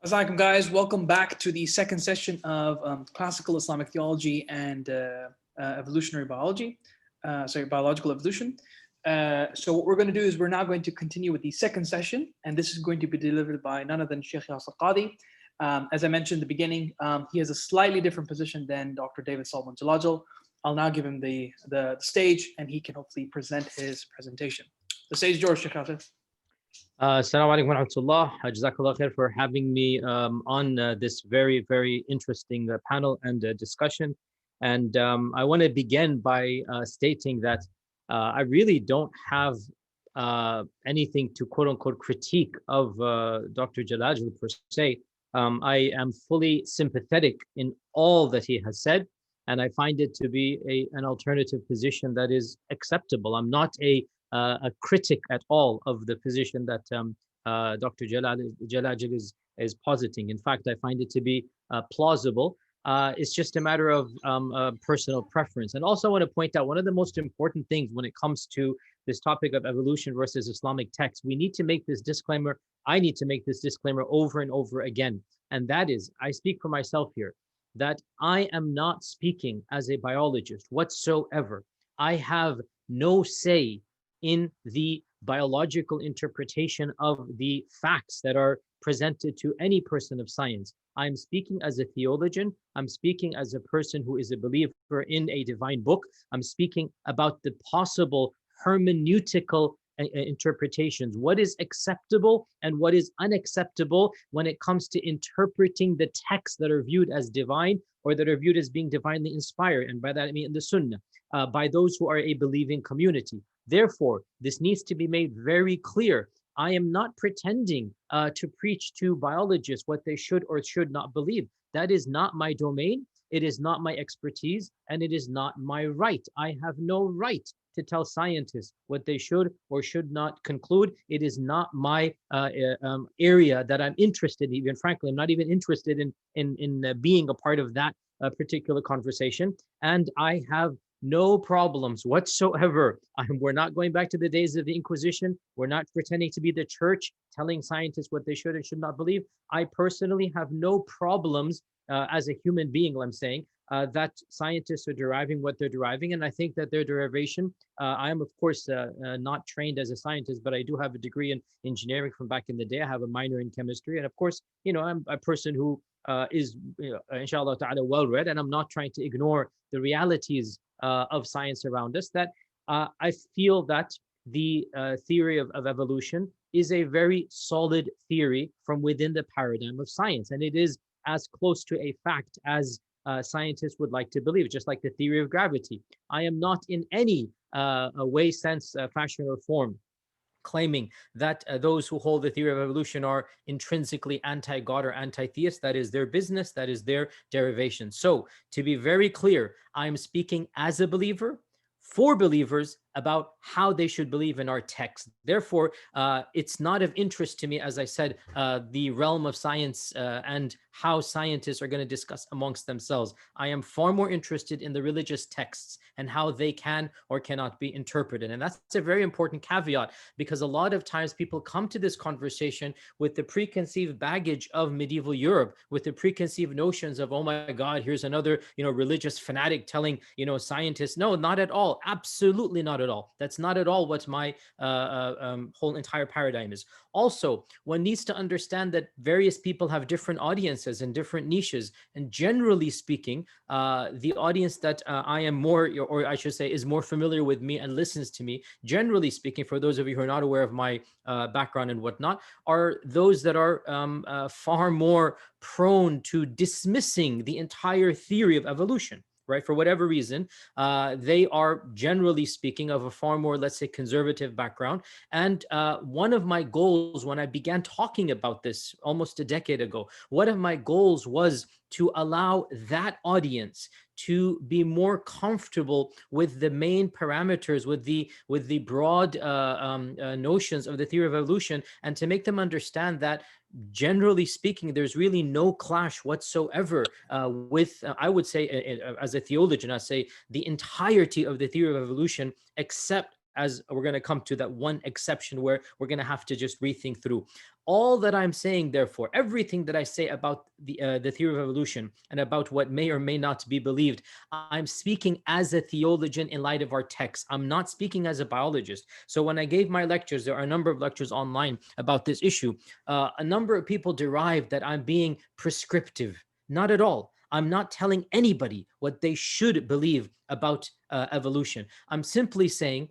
Assalamualaikum guys, welcome back to the second session of classical Islamic theology and evolutionary biology, biological evolution. So what we're going to do is we're now going to continue with the second session, and this is going to be delivered by none other than Sheikh Yasir Qadhi. As I mentioned in the beginning, he has a slightly different position than Dr. David Solomon Jalajel. I'll now give him the stage, and he can hopefully present his presentation. The stage is yours, Sheikh Yasir. Assalamu alaikum wa rahmatullah. Jazakallah khair for having me on this very, very interesting panel and discussion. And I want to begin by stating that I really don't have anything to quote unquote critique of Dr. Jalajel per se. I am fully sympathetic in all that he has said, and I find it to be an alternative position that is acceptable. I'm not a critic at all of the position that Dr. Jalajel is positing. In fact, I find it to be plausible. It's just a matter of personal preference. And also I want to point out one of the most important things when it comes to this topic of evolution versus Islamic texts. We need to make this disclaimer. I need to make this disclaimer over and over again. And that is, I speak for myself here, that I am not speaking as a biologist whatsoever. I have no say in the biological interpretation of the facts that are presented to any person of science. I'm speaking as a theologian. I'm speaking as a person who is a believer in a divine book. I'm speaking about the possible hermeneutical interpretations, what is acceptable and what is unacceptable when it comes to interpreting the texts that are viewed as divine or that are viewed as being divinely inspired. And by that I mean the Sunnah, by those who are a believing community. Therefore, this needs to be made very clear. I am not pretending to preach to biologists what they should or should not believe. That is not my domain. It is not my expertise, and it is not my right. I have no right to tell scientists what they should or should not conclude. It is not my area that I'm interested in. Even frankly, I'm not even interested in being a part of that particular conversation. And I have no problems whatsoever. We're not going back to the days of the Inquisition. We're not pretending to be the church, telling scientists what they should and should not believe. I personally have no problems as a human being, I'm saying, that scientists are deriving what they're deriving. And I think that their derivation, I am, of course, not trained as a scientist, but I do have a degree in engineering from back in the day. I have a minor in chemistry. And of course, I'm a person who is, inshallah ta'ala, well-read, and I'm not trying to ignore the realities of science around us, that I feel that the theory of evolution is a very solid theory from within the paradigm of science. And it is as close to a fact as scientists would like to believe, just like the theory of gravity. I am not in any way, sense, fashion, or form claiming that those who hold the theory of evolution are intrinsically anti-God or anti-theist. That is their business. That is their derivation. So to be very clear, I am speaking as a believer for believers about how they should believe in our text. Therefore, it's not of interest to me, as I said, the realm of science and how scientists are going to discuss amongst themselves. I am far more interested in the religious texts and how they can or cannot be interpreted. And that's a very important caveat, because a lot of times people come to this conversation with the preconceived baggage of medieval Europe, with the preconceived notions of, oh my God, here's another, religious fanatic telling, scientists. No, not at all. Absolutely not at all. That's not at all what my whole entire paradigm is. Also, one needs to understand that various people have different audiences and different niches. And generally speaking, the audience that I am more, or I should say, is more familiar with me and listens to me, generally speaking, for those of you who are not aware of my background and whatnot, are those that are far more prone to dismissing the entire theory of evolution. Right? For whatever reason, they are generally speaking of a far more, let's say, conservative background. And one of my goals when I began talking about this almost a decade ago, one of my goals was to allow that audience to be more comfortable with the main parameters, with the broad notions of the theory of evolution, and to make them understand that generally speaking, there's really no clash whatsoever with, I would say, as a theologian, I say the entirety of the theory of evolution, except as we're going to come to that one exception where we're going to have to just rethink through. All that I'm saying, therefore, everything that I say about the theory of evolution and about what may or may not be believed, I'm speaking as a theologian in light of our text. I'm not speaking as a biologist. So when I gave my lectures, there are a number of lectures online about this issue. A number of people derived that I'm being prescriptive. Not at all. I'm not telling anybody what they should believe about evolution. I'm simply saying,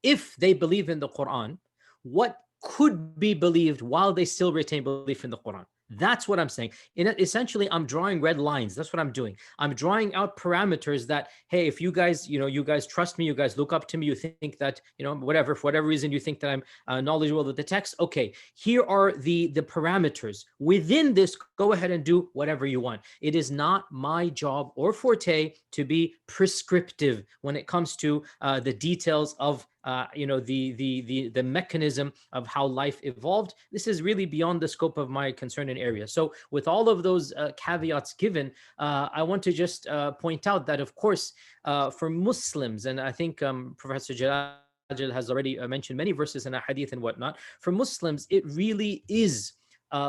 if they believe in the Quran, what could be believed while they still retain belief in the Quran? That's what I'm saying. Essentially, I'm drawing red lines. That's what I'm doing. I'm drawing out parameters that, hey, if you guys, you guys trust me, you guys look up to me, you think that, whatever, for whatever reason, you think that I'm knowledgeable with the text. Okay, here are the parameters. Within this, go ahead and do whatever you want. It is not my job or forte to be prescriptive when it comes to the details of the mechanism of how life evolved. This is really beyond the scope of my concern and area. So with all of those caveats given, I want to just point out that, of course, for Muslims, and I think Professor Jalajel has already mentioned many verses in a hadith and whatnot, for Muslims, it really is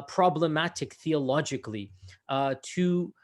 problematic theologically to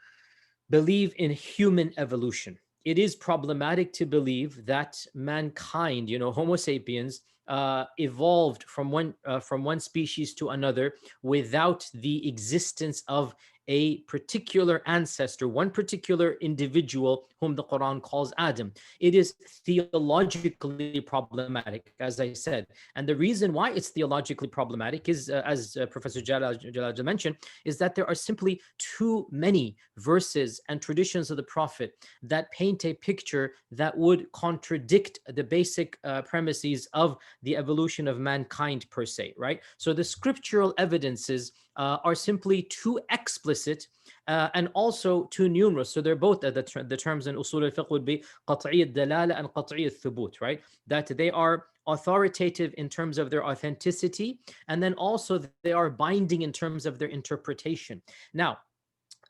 believe in human evolution. It is problematic to believe that mankind, Homo sapiens, evolved from one species to another without the existence of a particular ancestor, one particular individual whom the Quran calls Adam. It is theologically problematic, as I said. And the reason why it's theologically problematic is, as Professor Jalajel mentioned, is that there are simply too many verses and traditions of the Prophet that paint a picture that would contradict the basic premises of the evolution of mankind per se, right? So the scriptural evidences are simply too explicit and also too numerous. So they're both, the terms in usul al-fiqh would be qat'i al-dalala and qat'i al-thubut, right? That they are authoritative in terms of their authenticity, and then also they are binding in terms of their interpretation. Now,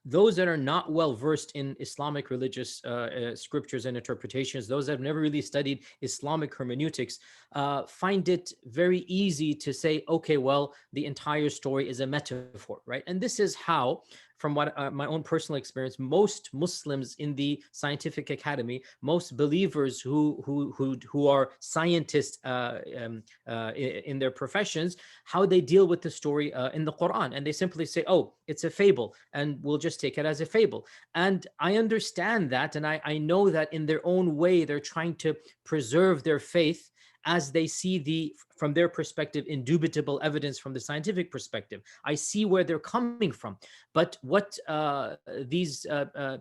those that are not well versed in Islamic religious scriptures and interpretations, those that have never really studied Islamic hermeneutics, find it very easy to say, okay, well, the entire story is a metaphor, right? And this is how, from what my own personal experience, most Muslims in the scientific academy, most believers who are scientists in their professions, how they deal with the story in the Quran, and they simply say, "Oh, it's a fable," and we'll just take it as a fable. And I understand that, and I know that in their own way they're trying to preserve their faith as they see from their perspective, indubitable evidence from the scientific perspective. I see where they're coming from. But what these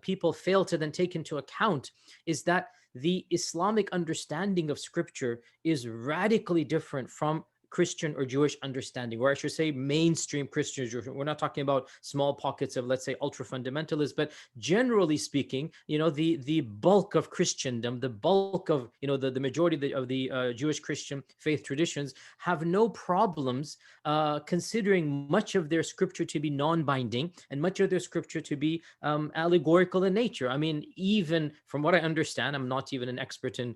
people fail to then take into account is that the Islamic understanding of scripture is radically different from Christian or Jewish understanding, or I should say mainstream Christian. We're not talking about small pockets of, let's say, ultra fundamentalists, but generally speaking, the bulk of Christendom, the bulk of, the majority of the Jewish Christian faith traditions have no problems considering much of their scripture to be non-binding and much of their scripture to be allegorical in nature. I mean, even from what I understand, I'm not even an expert in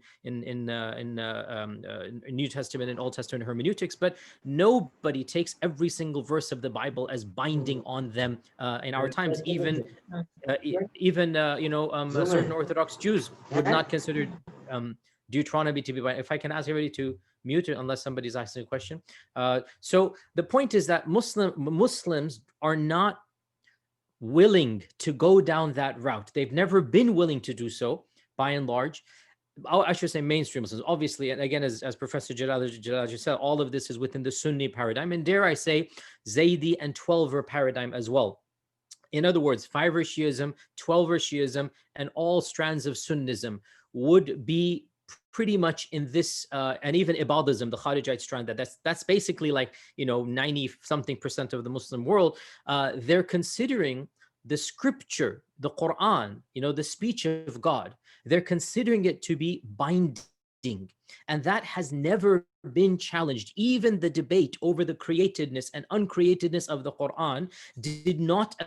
New Testament and Old Testament hermeneutics, but nobody takes every single verse of the Bible as binding on them in our times. Even certain Orthodox Jews would not consider Deuteronomy to be binding. If I can ask everybody to mute it unless somebody's asking a question. So the point is that Muslims are not willing to go down that route. They've never been willing to do so, by and large. I should say mainstream Muslims, obviously, and again, as Professor Jalajel said, all of this is within the Sunni paradigm, and dare I say, Zaydi and Twelver paradigm as well. In other words, Fiver Shiism, Twelver Shiism, and all strands of Sunnism would be pretty much in this, and even Ibadism, the Kharijite strand, that's basically like 90-something% of the Muslim world. They're considering the scripture, the Quran, the speech of God, they're considering it to be binding. And that has never been challenged. Even the debate over the createdness and uncreatedness of the Quran did not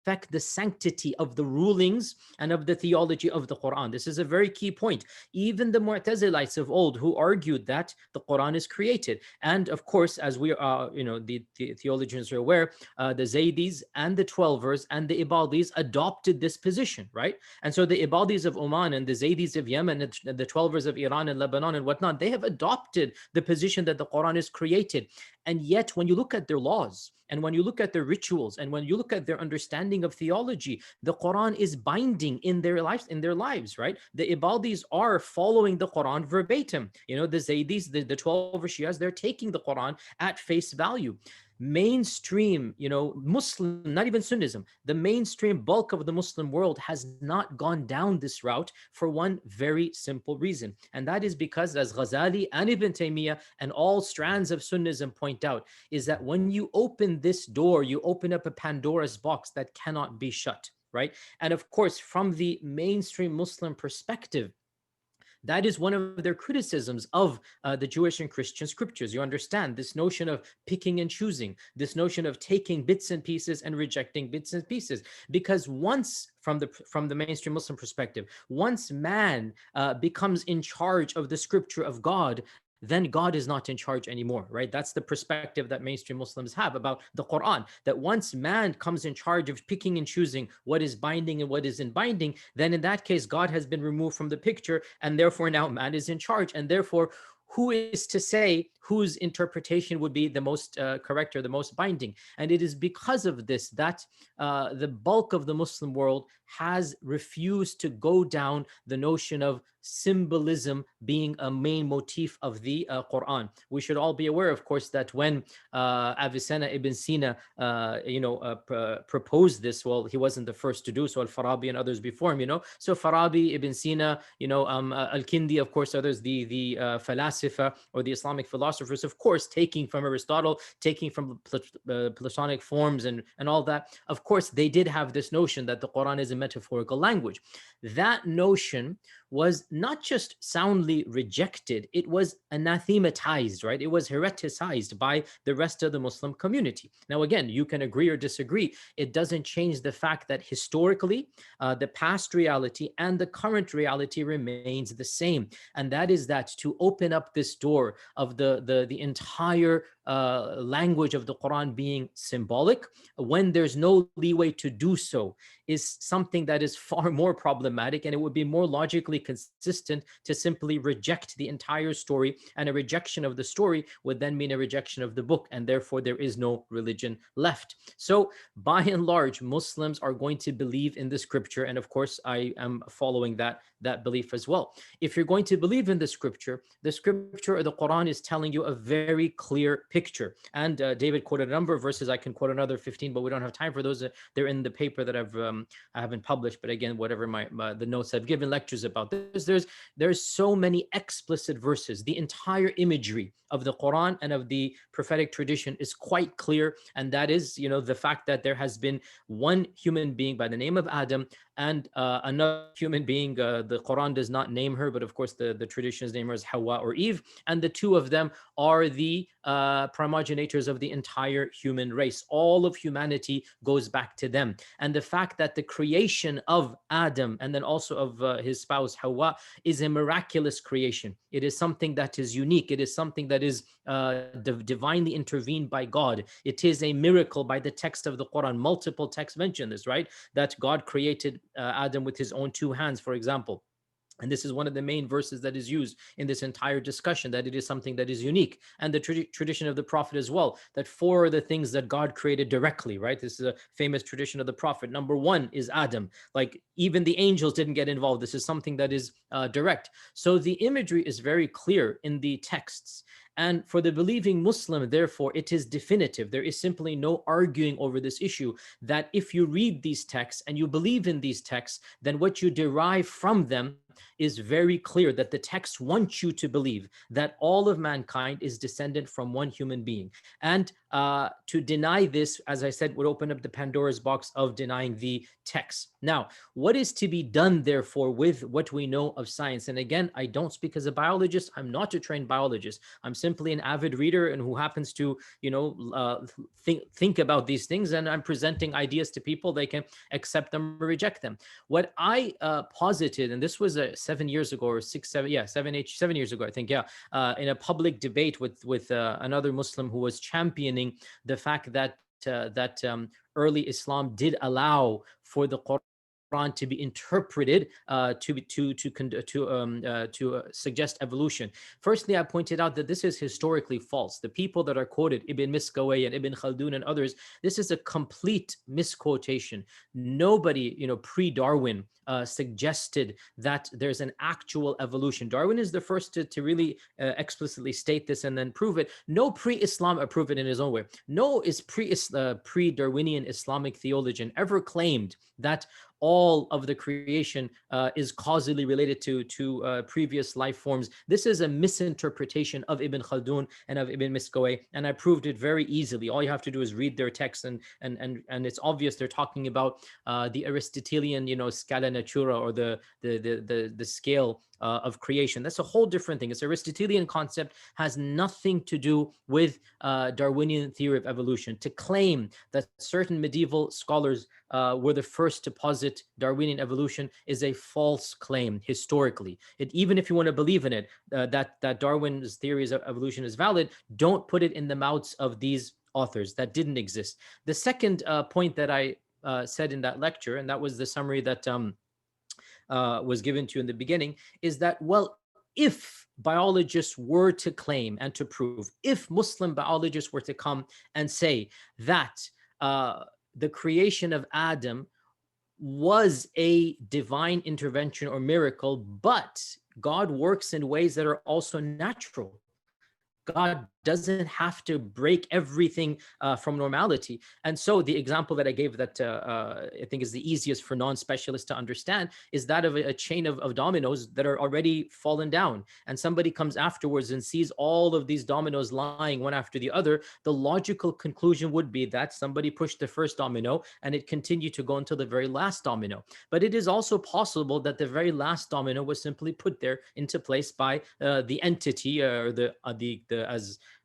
affect the sanctity of the rulings and of the theology of the Quran. This is a very key point. Even the Mu'tazilites of old who argued that the Quran is created. And of course, as we are, the theologians are aware, the Zaydis and the Twelvers and the Ibadis adopted this position, right? And so the Ibadis of Oman and the Zaydis of Yemen and the Twelvers of Iran and Lebanon and whatnot, they have adopted the position that the Quran is created. And yet, when you look at their laws, and when you look at their rituals, and when you look at their understanding of theology, the Quran is binding in their lives, right? The Ibadis are following the Quran verbatim. The Zaydis, the 12 Shias, they're taking the Quran at face value. Mainstream, Muslim, not even Sunnism, the mainstream bulk of the Muslim world has not gone down this route for one very simple reason. And that is because, as Ghazali and Ibn Taymiyyah and all strands of Sunnism point out, is that when you open this door, you open up a Pandora's box that cannot be shut, right? And of course, from the mainstream Muslim perspective, that is one of their criticisms of the Jewish and Christian scriptures. You understand this notion of picking and choosing, this notion of taking bits and pieces and rejecting bits and pieces. Because once, from the mainstream Muslim perspective, once man becomes in charge of the scripture of God, then God is not in charge anymore, right? That's the perspective that mainstream Muslims have about the Quran, that once man comes in charge of picking and choosing what is binding and what isn't binding, then in that case, God has been removed from the picture, and therefore now man is in charge, and therefore who is to say whose interpretation would be the most correct or the most binding? And it is because of this that the bulk of the Muslim world has refused to go down the notion of symbolism being a main motif of the Quran. We should all be aware, of course, that when Avicenna ibn Sina, proposed this, well, he wasn't the first to do so. Al-Farabi and others before him, So Farabi, Ibn Sina, Al-Kindi, of course, others, the Falasifa or the Islamic philosophers, of course, taking from Aristotle, taking from Platonic forms and all that. Of course, they did have this notion that the Quran is a metaphorical language. That notion was not just soundly rejected, it was anathematized, right? It was hereticized by the rest of the Muslim community. Now, again, you can agree or disagree. It doesn't change the fact that historically, the past reality and the current reality remains the same. And that is that to open up this door of the entire language of the Quran being symbolic, when there's no leeway to do so, is something that is far more problematic, and it would be more logically consistent to simply reject the entire story, and a rejection of the story would then mean a rejection of the book, and therefore there is no religion left. So by and large, Muslims are going to believe in the scripture, and of course I am following that belief as well. If you're going to believe in the scripture or the Quran is telling you a very clear picture. And David quoted a number of verses. I can quote another 15, but we don't have time for those. They're in the paper that I haven't published, but again, whatever the notes I've given lectures about this, there's so many explicit verses. The entire imagery of the Quran and of the prophetic tradition is quite clear, and that is, the fact that there has been one human being by the name of Adam and another human being. The Quran does not name her, but of course the traditions name her as Hawa or Eve, and the two of them are the primogenitors of the entire human race. All of humanity goes back to them. And the fact that the creation of Adam and then also of his spouse Hawa is a miraculous creation. It is something that is unique. It is something that is divinely intervened by God. It is a miracle by the text of the Quran. Multiple texts mention this, right? That God created Adam with his own two hands, for example. And this is one of the main verses that is used in this entire discussion, that it is something that is unique. And the tradition of the Prophet as well, that four are the things that God created directly, right? This is a famous tradition of the Prophet. Number one is Adam. Like even the angels didn't get involved. This is something that is direct. So the imagery is very clear in the texts. And for the believing Muslim, therefore, it is definitive. There is simply no arguing over this issue, that if you read these texts and you believe in these texts, then what you derive from them is very clear that the text wants you to believe that all of mankind is descended from one human being. And to deny this, as I said, would open up the Pandora's box of denying the text. Now, what is to be done, therefore, with what we know of science? And again, I don't speak as a biologist. I'm not a trained biologist. I'm simply an avid reader and who happens to, think about these things. And I'm presenting ideas to people. They can accept them or reject them. What I posited, and this was 7 years ago or 7 years ago, I think, in a public debate with another Muslim who was championing the fact that early Islam did allow for the Quran to be interpreted to suggest evolution. Firstly, I pointed out that this is historically false. The people that are quoted, Ibn Miskawayh and Ibn Khaldun and others, this is a complete misquotation. Nobody, pre-Darwin suggested that there's an actual evolution. Darwin is the first to really explicitly state this and then prove it. No pre-Islam approved it in his own way. No is pre-Darwinian Islamic theologian ever claimed that all of the creation is causally related to previous life forms. This is a misinterpretation of Ibn Khaldun and of Ibn Miskawayh, and I proved it very easily. All you have to do is read their text, and it's obvious they're talking about the Aristotelian, scala natura, or the scale of creation. That's a whole different thing. It's Aristotelian concept, has nothing to do with Darwinian theory of evolution. To claim that certain medieval scholars were the first to posit Darwinian evolution is a false claim historically. Even if you want to believe in it, that Darwin's theories of evolution is valid, don't put it in the mouths of these authors. That didn't exist. The second point that I said in that lecture, and that was the summary that was given to you in the beginning, is that, well, if biologists were to claim and to prove, if Muslim biologists were to come and say that the creation of Adam was a divine intervention or miracle, but God works in ways that are also natural. God doesn't have to break everything from normality. And so the example that I gave that I think is the easiest for non-specialists to understand is that of a chain of dominoes that are already fallen down. And somebody comes afterwards and sees all of these dominoes lying one after the other. The logical conclusion would be that somebody pushed the first domino and it continued to go until the very last domino. But it is also possible that the very last domino was simply put there into place by the entity or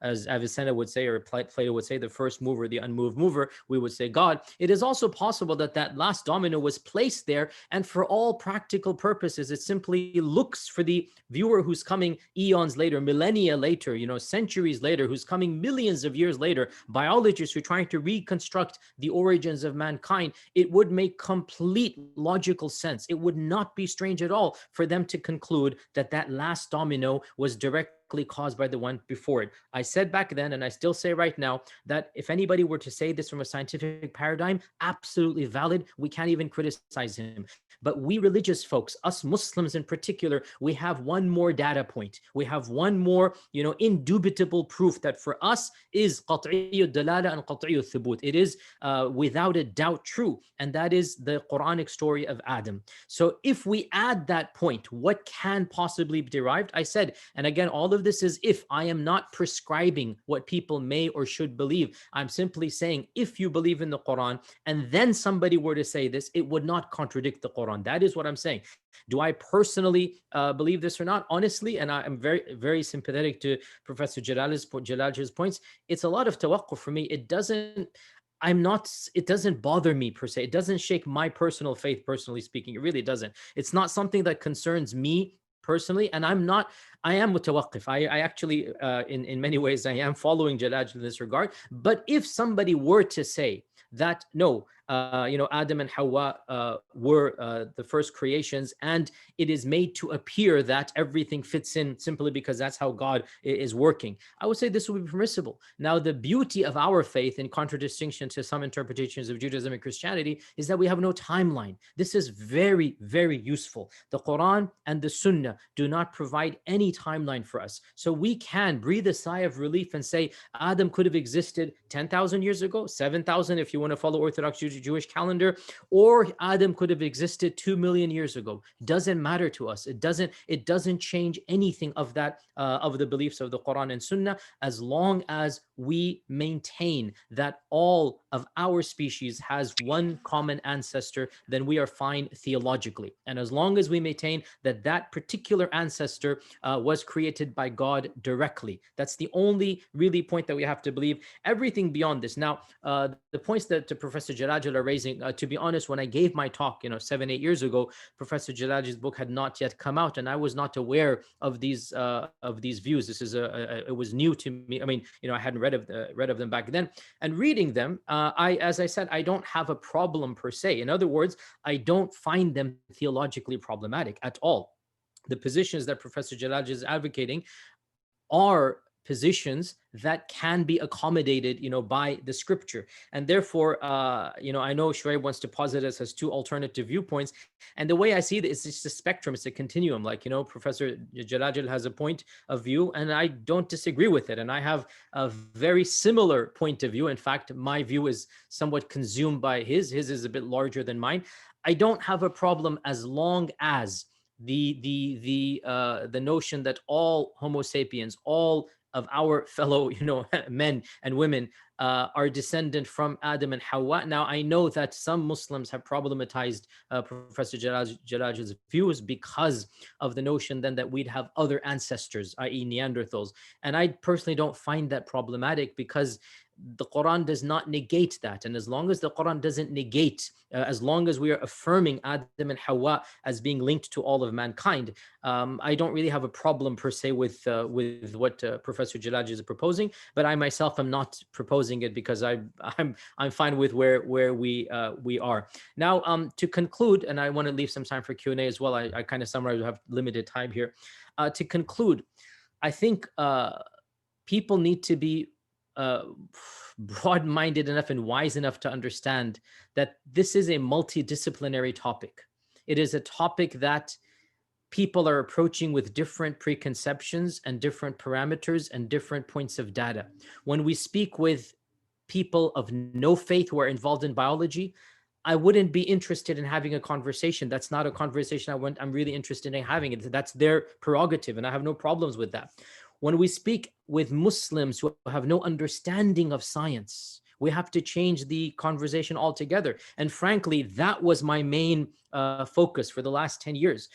as Avicenna would say, or Plato would say, the first mover, the unmoved mover, we would say God. It is also possible that that last domino was placed there, and for all practical purposes, it simply looks for the viewer who's coming eons later, millennia later, centuries later, who's coming millions of years later, biologists who are trying to reconstruct the origins of mankind. It would make complete logical sense. It would not be strange at all for them to conclude that that last domino was directly caused by the one before it. I said back then, and I still say right now, that if anybody were to say this from a scientific paradigm, absolutely valid. We can't even criticize him. But we religious folks, us Muslims in particular, we have one more data point. We have one more, indubitable proof that for us is qat'iyyu dalala and qat'iyyu thubut. It is without a doubt true. And that is the Quranic story of Adam. So if we add that point, what can possibly be derived? I said, and again, all of this is if. I am not prescribing what people may or should believe. I'm simply saying, if you believe in the Quran and then somebody were to say this, it would not contradict the Quran. That is what I'm saying. Do I personally believe this or not? Honestly, and I am very, very sympathetic to Professor Jalajel's points. It's a lot of tawaqquf for me. It doesn't bother me per se. It doesn't shake my personal faith, personally speaking. It really doesn't. It's not something that concerns me personally, and I am mutawaqqif. I actually, in many ways, I am following Jalajel in this regard. But if somebody were to say that, no, Adam and Hawa were the first creations, and it is made to appear that everything fits in simply because that's how God is working, I would say this would be permissible. Now, the beauty of our faith, in contradistinction to some interpretations of Judaism and Christianity, is that we have no timeline. This is very, very useful. The Quran and the Sunnah do not provide any any timeline for us. So we can breathe a sigh of relief and say Adam could have existed 10,000 years ago, 7,000 if you want to follow Orthodox Jewish calendar, or Adam could have existed 2 million years ago. Doesn't matter to us. It doesn't change anything of that, of the beliefs of the Quran and Sunnah, as long as we maintain that all of our species has one common ancestor, then we are fine theologically. And as long as we maintain that that particular ancestor was created by God directly, that's the only really point that we have to believe. Everything beyond this. Now, the points that Professor Jalajel are raising, to be honest, when I gave my talk, 7-8 years ago, Professor Jalajel's book had not yet come out, and I was not aware of these views. This is it was new to me. I mean, I hadn't read of them back then. And reading them, as I said, I don't have a problem per se. In other words, I don't find them theologically problematic at all. The positions that Professor Jalajel is advocating are positions that can be accommodated, by the scripture. And therefore, I know Shoaib wants to posit us as two alternative viewpoints. And the way I see it is it's a spectrum, it's a continuum. Like, Professor Jalajel has a point of view and I don't disagree with it. And I have a very similar point of view. In fact, my view is somewhat consumed by his. His is a bit larger than mine. I don't have a problem as long as the notion that all Homo sapiens, all of our fellow, men and women are descendant from Adam and Hawa. Now, I know that some Muslims have problematized Professor Jalajel's views because of the notion then that we'd have other ancestors, i.e. Neanderthals. And I personally don't find that problematic because the Quran does not negate that. And as long as the Quran doesn't negate, as long as we are affirming Adam and Hawa as being linked to all of mankind, I don't really have a problem per se with what Professor Jalajel is proposing. But I myself am not proposing it because I'm fine with where we are. Now, to conclude, and I want to leave some time for Q&A as well. I kind of summarize. We have limited time here. To conclude, I think people need to be broad-minded enough and wise enough to understand that this is a multidisciplinary topic. It is a topic that people are approaching with different preconceptions and different parameters and different points of data. When we speak with people of no faith who are involved in biology, I wouldn't be interested in having a conversation. That's not a conversation I'm really interested in having. That's their prerogative, and I have no problems with that. When we speak with Muslims who have no understanding of science, we have to change the conversation altogether. And frankly, that was my main focus for the last 10 years.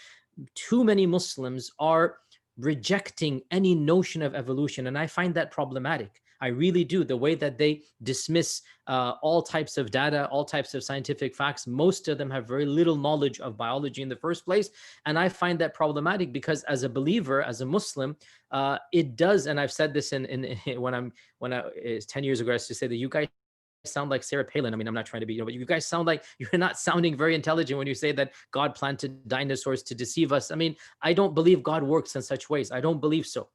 Too many Muslims are rejecting any notion of evolution, and I find that problematic. I really do. The way that they dismiss all types of data, all types of scientific facts, most of them have very little knowledge of biology in the first place. And I find that problematic because as a believer, as a Muslim, it does, and I've said this it's 10 years ago, I used to say that you guys sound like Sarah Palin. I mean, I'm not trying to be, but you guys sound like you're not sounding very intelligent when you say that God planted dinosaurs to deceive us. I mean, I don't believe God works in such ways. I don't believe so,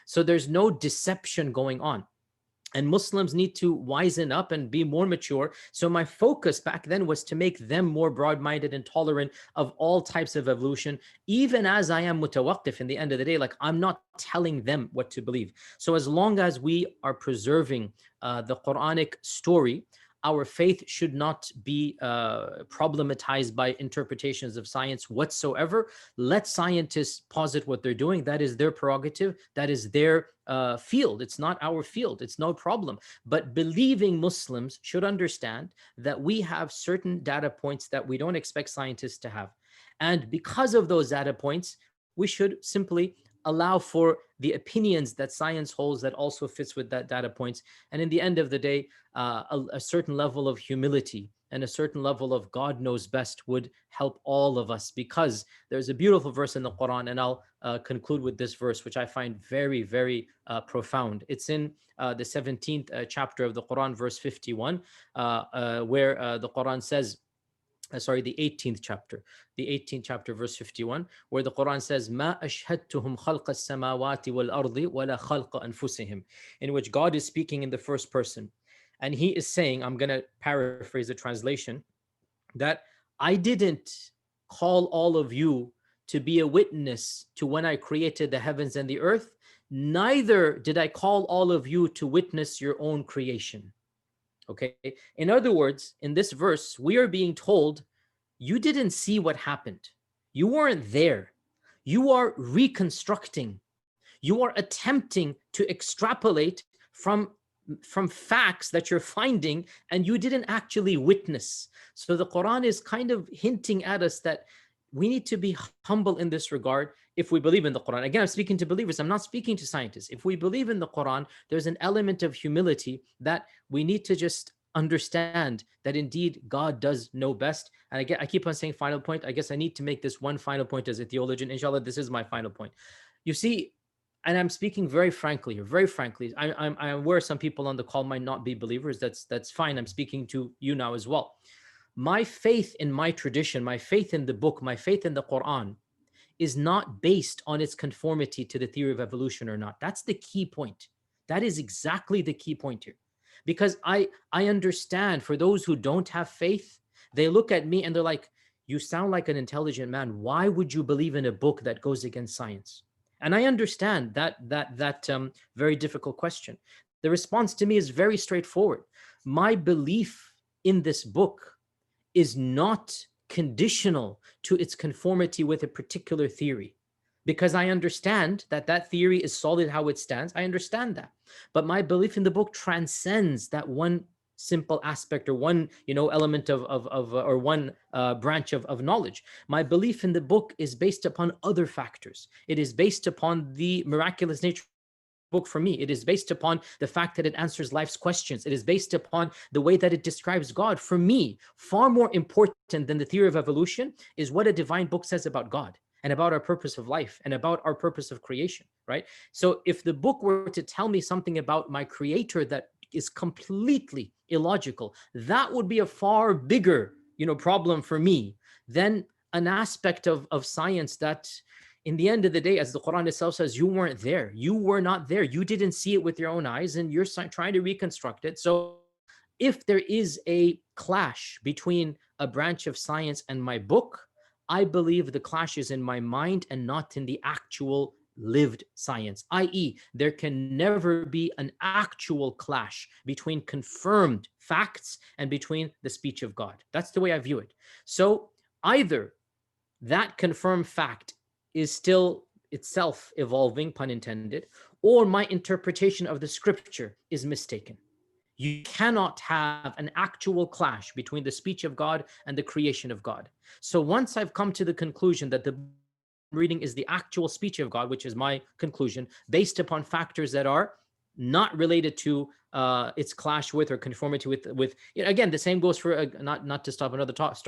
So there's no deception going on. And Muslims need to wisen up and be more mature. So my focus back then was to make them more broad-minded and tolerant of all types of evolution, even as I am mutawaqqif in the end of the day. Like, I'm not telling them what to believe. So as long as we are preserving the Quranic story, our faith should not be problematized by interpretations of science whatsoever. Let scientists posit what they're doing. That is their prerogative. That is their field. It's not our field. It's no problem. But believing Muslims should understand that we have certain data points that we don't expect scientists to have. And because of those data points, we should simply allow for the opinions that science holds that also fits with that data points. And in the end of the day, a certain level of humility and a certain level of God knows best would help all of us, because there's a beautiful verse in the Quran, and I'll conclude with this verse, which I find very, very profound. It's in the 17th chapter of the Quran, verse 51, where the Quran says, the 18th chapter, verse 51, where the Quran says, "Ma ashhadtuhum khalqa as-samawati wal ardi wala khalqa anfusihim," in which God is speaking in the first person, and He is saying, I'm going to paraphrase the translation, that I didn't call all of you to be a witness to when I created the heavens and the earth, neither did I call all of you to witness your own creation. Okay. In other words, in this verse, we are being told, you didn't see what happened. You weren't there. You are reconstructing. You are attempting to extrapolate from facts that you're finding, and you didn't actually witness. So the Quran is kind of hinting at us that we need to be humble in this regard if we believe in the Quran. Again, I'm speaking to believers. I'm not speaking to scientists. If we believe in the Quran, there's an element of humility that we need to just understand that indeed God does know best. And I keep on saying final point. I guess I need to make this one final point as a theologian. Inshallah, this is my final point. You see, and I'm speaking very frankly here, very frankly. I'm aware some people on the call might not be believers. That's fine. I'm speaking to you now as well. My faith in my tradition, my faith in the book, my faith in the Quran is not based on its conformity to the theory of evolution or not. That's the key point. That is exactly the key point here. Because I understand for those who don't have faith, they look at me and they're like, you sound like an intelligent man. Why would you believe in a book that goes against science? And I understand that very difficult question. The response to me is very straightforward. My belief in this book is not conditional to its conformity with a particular theory, because I understand that theory is solid how it stands. I understand that. But my belief in the book transcends that one simple aspect or one element or one branch of knowledge. My belief in the book is based upon other factors. It is based upon the miraculous nature of the book for me. It is based upon the fact that it answers life's questions. It is based upon the way that it describes God. For me, far more important than the theory of evolution is what a divine book says about God and about our purpose of life and about our purpose of creation, right? So if the book were to tell me something about my creator that is completely illogical, that would be a far bigger, problem for me than an aspect of science that, in the end of the day, as the Quran itself says, you weren't there. You were not there. You didn't see it with your own eyes, and you're trying to reconstruct it. So if there is a clash between a branch of science and my book, I believe the clash is in my mind and not in the actual lived science, i.e., there can never be an actual clash between confirmed facts and between the speech of God. That's the way I view it. So either that confirmed fact is still itself evolving, pun intended, or my interpretation of the scripture is mistaken. You cannot have an actual clash between the speech of God and the creation of God. So once I've come to the conclusion that the reading is the actual speech of God, which is my conclusion, based upon factors that are not related to its clash with or conformity with again, the same goes for not to start another topic,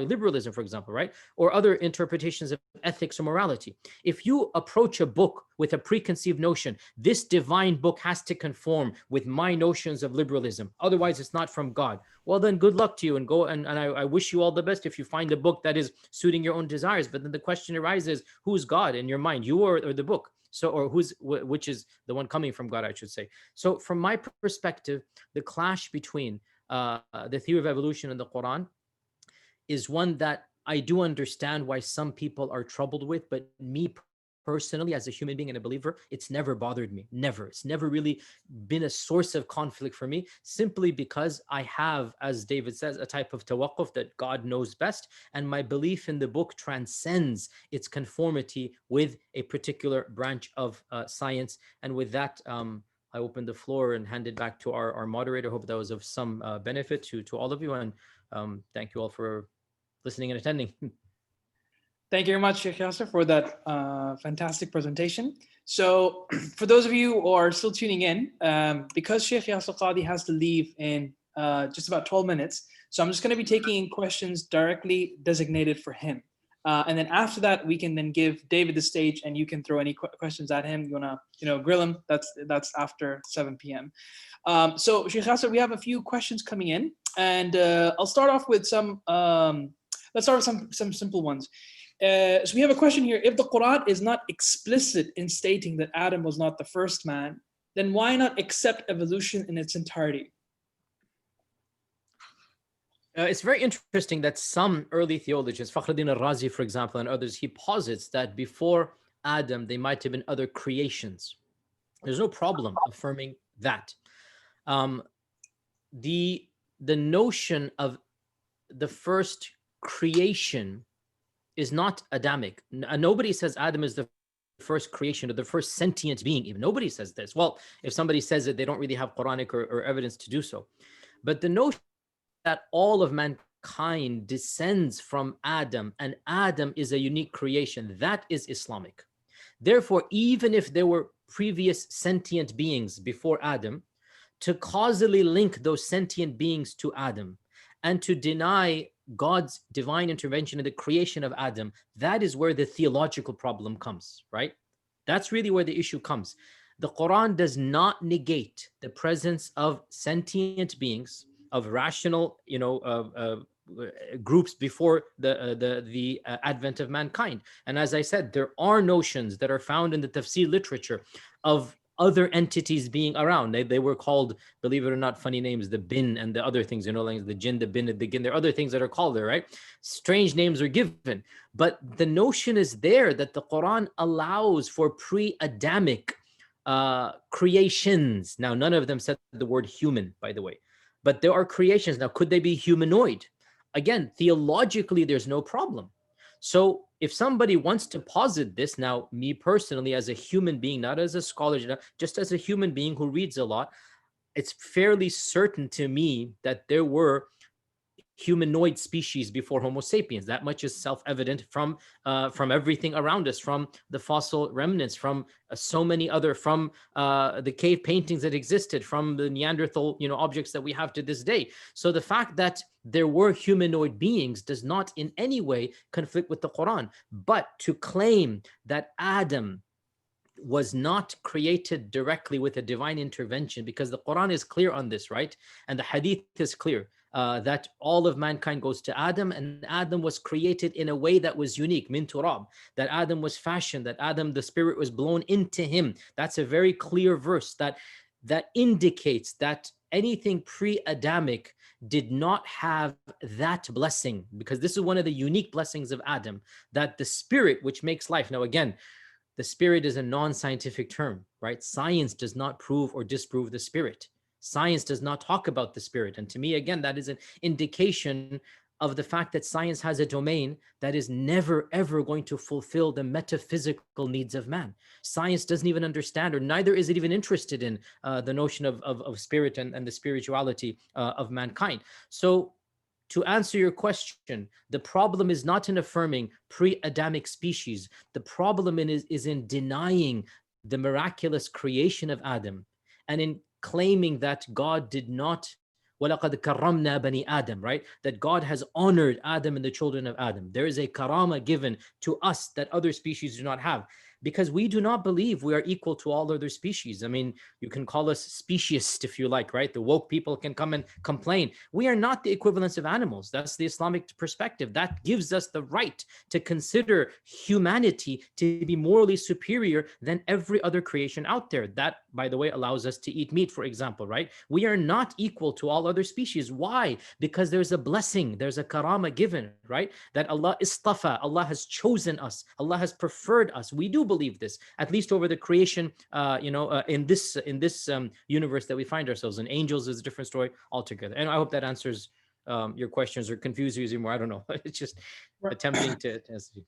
liberalism, for example, right? Or other interpretations of ethics or morality. If you approach a book with a preconceived notion, this divine book has to conform with my notions of liberalism, otherwise it's not from God, well then good luck to you, and go and I wish you all the best if you find a book that is suiting your own desires. But then the question arises, who's God in your mind, you or the book? So, or which is the one coming from God, I should say. So from my perspective, the clash between the theory of evolution and the Quran is one that I do understand why some people are troubled with, but me personally, as a human being and a believer, it's never bothered me. Never. It's never really been a source of conflict for me, simply because I have, as David says, a type of tawaqquf that God knows best, and my belief in the book transcends its conformity with a particular branch of science. And with that, I open the floor and hand it back to our moderator. Hope that was of some benefit to all of you, and thank you all for listening and attending. Thank you very much, Sheikh Yasir, for that fantastic presentation. So for those of you who are still tuning in, because Sheikh Yasir Qadhi has to leave in just about 12 minutes, so I'm just going to be taking questions directly designated for him. And then after that, we can then give David the stage, and you can throw any questions at him. You want to, grill him. That's after 7 p.m. So Sheikh Yasir, we have a few questions coming in, and I'll start off with some. Let's start with some simple ones. So we have a question here. If the Quran is not explicit in stating that Adam was not the first man, then why not accept evolution in its entirety? It's very interesting that some early theologians, Fakhruddin al-Razi, for example, and others, he posits that before Adam, there might have been other creations. There's no problem affirming that. Um, the notion of the first creation is not Adamic. Nobody says Adam is the first creation or the first sentient being. Even nobody says this. Well, if somebody says it, they don't really have Quranic or evidence to do so. But the notion that all of mankind descends from Adam and Adam is a unique creation, that is Islamic. Therefore, even if there were previous sentient beings before Adam, to causally link those sentient beings to Adam and to deny God's divine intervention in the creation of Adam, that is where the theological problem comes, right? That's really where the issue comes. The Quran does not negate the presence of sentient beings, of rational, groups before the advent of mankind. And as I said, there are notions that are found in the tafsir literature of other entities being around. They were called, believe it or not, funny names, the bin and the other things, like the jinn, the bin, the gin. There are other things that are called there, right? Strange names are given. But the notion is there that the Quran allows for pre-Adamic creations. Now, none of them said the word human, by the way. But there are creations. Now, could they be humanoid? Again, theologically, there's no problem. So if somebody wants to posit this, now, me personally, as a human being, not as a scholar, just as a human being who reads a lot, it's fairly certain to me that there were humanoid species before Homo sapiens. That much is self-evident from everything around us, from the fossil remnants, from so many other, from the cave paintings that existed, from the Neanderthal objects that we have to this day. So the fact that there were humanoid beings does not in any way conflict with the Quran. But to claim that Adam was not created directly with a divine intervention, because the Quran is clear on this, right? And the Hadith is clear. That all of mankind goes to Adam, and Adam was created in a way that was unique, min turab, that Adam was fashioned, that Adam, the spirit was blown into him. That's a very clear verse that indicates that anything pre-Adamic did not have that blessing, because this is one of the unique blessings of Adam, that the spirit which makes life. Now, again, the spirit is a non-scientific term, right? Science does not prove or disprove the spirit. Science does not talk about the spirit. And to me, again, that is an indication of the fact that science has a domain that is never, ever going to fulfill the metaphysical needs of man. Science doesn't even understand, or neither is it even interested in the notion of spirit and the spirituality of mankind. So to answer your question, the problem is not in affirming pre-Adamic species. The problem is in denying the miraculous creation of Adam, and in claiming that God did not, وَلَقَدْ كَرَّمْنَا بَنِي Adam, right? That God has honored Adam and the children of Adam. There is a karama given to us that other species do not have, because we do not believe we are equal to all other species. I mean, you can call us speciesist if you like, right? The woke people can come and complain. We are not the equivalents of animals. That's the Islamic perspective. That gives us the right to consider humanity to be morally superior than every other creation out there. That, by the way, allows us to eat meat, for example, right? We are not equal to all other species. Why? Because there's a blessing, there's a karama given, right? That Allah istafa, Allah has chosen us, Allah has preferred us. We do believe this, at least over the creation, in this universe that we find ourselves in. Angels is a different story altogether. And I hope that answers your questions or confuses you more. I don't know. It's just attempting to answer you.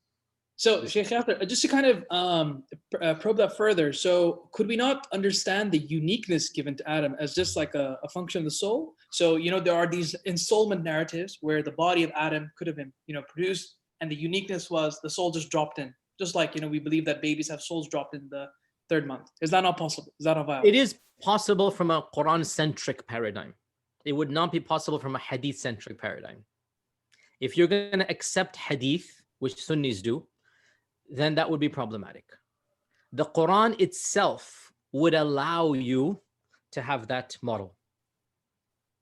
So, Sheikh Yasir, just to kind of probe that further, so could we not understand the uniqueness given to Adam as just like a function of the soul? So, there are these ensoulment narratives where the body of Adam could have been, produced, and the uniqueness was the soul just dropped in. Just like, we believe that babies have souls dropped in the 3rd month. Is that not possible? Is that not viable? It is possible from a Quran-centric paradigm. It would not be possible from a Hadith-centric paradigm. If you're going to accept Hadith, which Sunnis do, then that would be problematic. The Quran itself would allow you to have that model.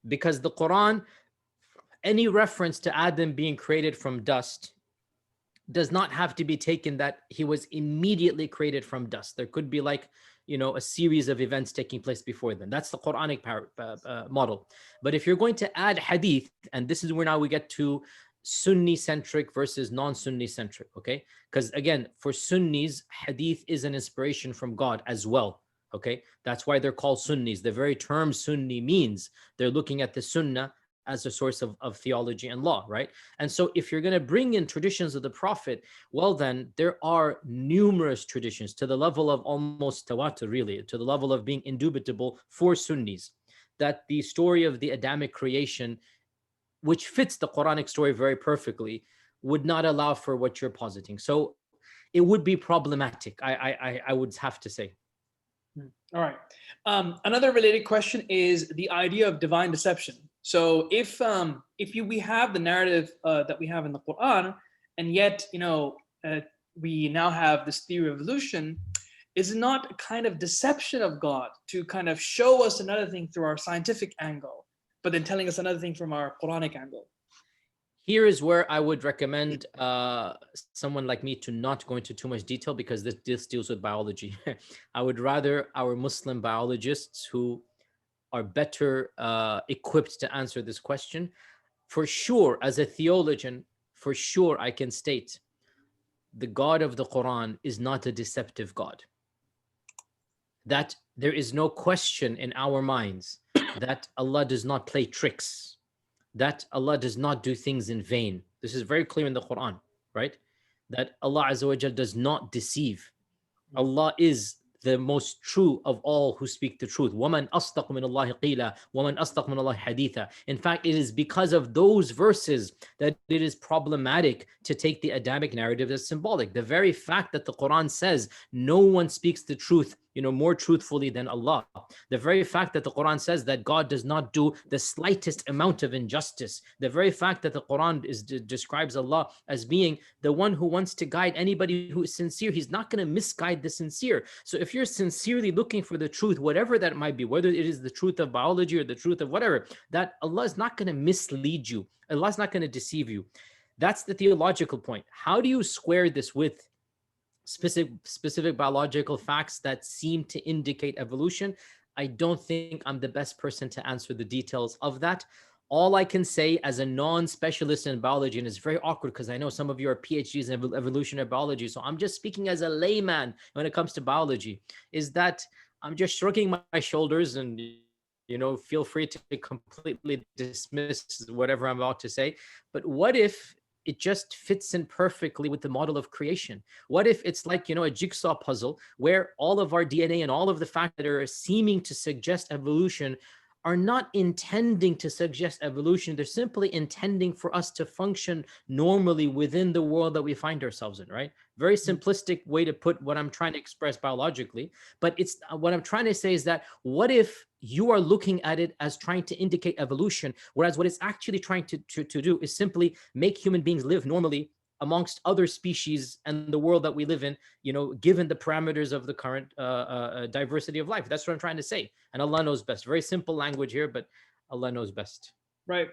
Because the Quran, any reference to Adam being created from dust does not have to be taken that he was immediately created from dust. There could be, like, a series of events taking place before them. That's the Quranic model. But if you're going to add hadith, and this is where now we get to Sunni centric versus non-Sunni centric, okay? Because again, for Sunnis, hadith is an inspiration from God as well, okay? That's why they're called Sunnis. The very term Sunni means they're looking at the Sunnah as a source of theology and law, right? And so if you're going to bring in traditions of the Prophet, well, then there are numerous traditions to the level of almost tawatur, really, to the level of being indubitable for Sunnis, that the story of the Adamic creation, which fits the Quranic story very perfectly, would not allow for what you're positing. So it would be problematic, I would have to say. All right. Another related question is the idea of divine deception. So if we have the narrative that we have in the Quran, and yet we now have this theory of evolution, is it not a kind of deception of God to kind of show us another thing through our scientific angle, but then telling us another thing from our Quranic angle? Here is where I would recommend someone like me to not go into too much detail, because this deals with biology. I would rather our Muslim biologists who are better equipped to answer this question. For sure, as a theologian, for sure I can state the God of the Quran is not a deceptive God. That there is no question in our minds that Allah does not play tricks, that Allah does not do things in vain. This is very clear in the Quran, right? That Allah Azza wa Jal does not deceive. Allah is the most true of all who speak the truth. وَمَنْ أَصْدَقُ مِنَ اللَّهِ قِيلًا وَمَنْ أَصْدَقُ مِنَ اللَّهِ حَدِيثًا. In fact, it is because of those verses that it is problematic to take the Adamic narrative as symbolic. The very fact that the Quran says no one speaks the truth more truthfully than Allah. The very fact that the Quran says that God does not do the slightest amount of injustice. The very fact that the Quran describes Allah as being the one who wants to guide anybody who is sincere. He's not going to misguide the sincere. So if you're sincerely looking for the truth, whatever that might be, whether it is the truth of biology or the truth of whatever, that Allah is not going to mislead you. Allah is not going to deceive you. That's the theological point. How do you square this with specific biological facts that seem to indicate evolution? I don't think I'm the best person to answer the details of that. All I can say as a non-specialist in biology, and it's very awkward because I know some of you are PhDs in evolutionary biology, so I'm just speaking as a layman when it comes to biology, is that I'm just shrugging my shoulders and feel free to completely dismiss whatever I'm about to say. But what if it just fits in perfectly with the model of creation? What if it's like, a jigsaw puzzle where all of our DNA and all of the factors that are seeming to suggest evolution are not intending to suggest evolution. They're simply intending for us to function normally within the world that we find ourselves in, right? Very simplistic way to put what I'm trying to express biologically. But it's what I'm trying to say is that what if you are looking at it as trying to indicate evolution, whereas what it's actually trying to do is simply make human beings live normally amongst other species and the world that we live in, given the parameters of the current diversity of life. That's what I'm trying to say. And Allah knows best. Very simple language here, but Allah knows best. Right.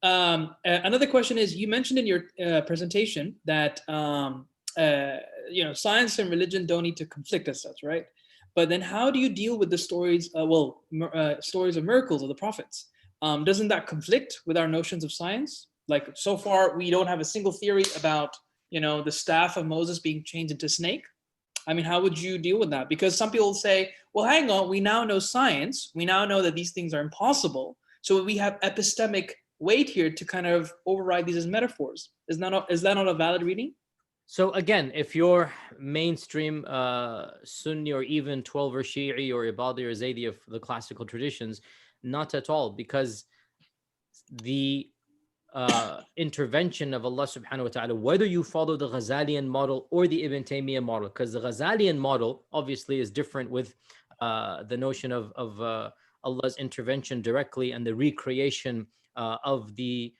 Another question is, you mentioned in your presentation that, science and religion don't need to conflict as such, right? But then how do you deal with the stories, stories of miracles of the prophets? Doesn't that conflict with our notions of science? Like, so far, we don't have a single theory about, the staff of Moses being changed into a snake. I mean, how would you deal with that? Because some people say, well, hang on, we now know science. We now know that these things are impossible. So we have epistemic weight here to kind of override these as metaphors. Is that not a valid reading? So again, if you're mainstream Sunni or even 12er Shi'i or Ibadi or Zaydi of the classical traditions, not at all, because the intervention of Allah subhanahu wa ta'ala, whether you follow the Ghazalian model or the Ibn Taymiyyah model, because the Ghazalian model obviously is different with the notion of Allah's intervention directly and the recreation of the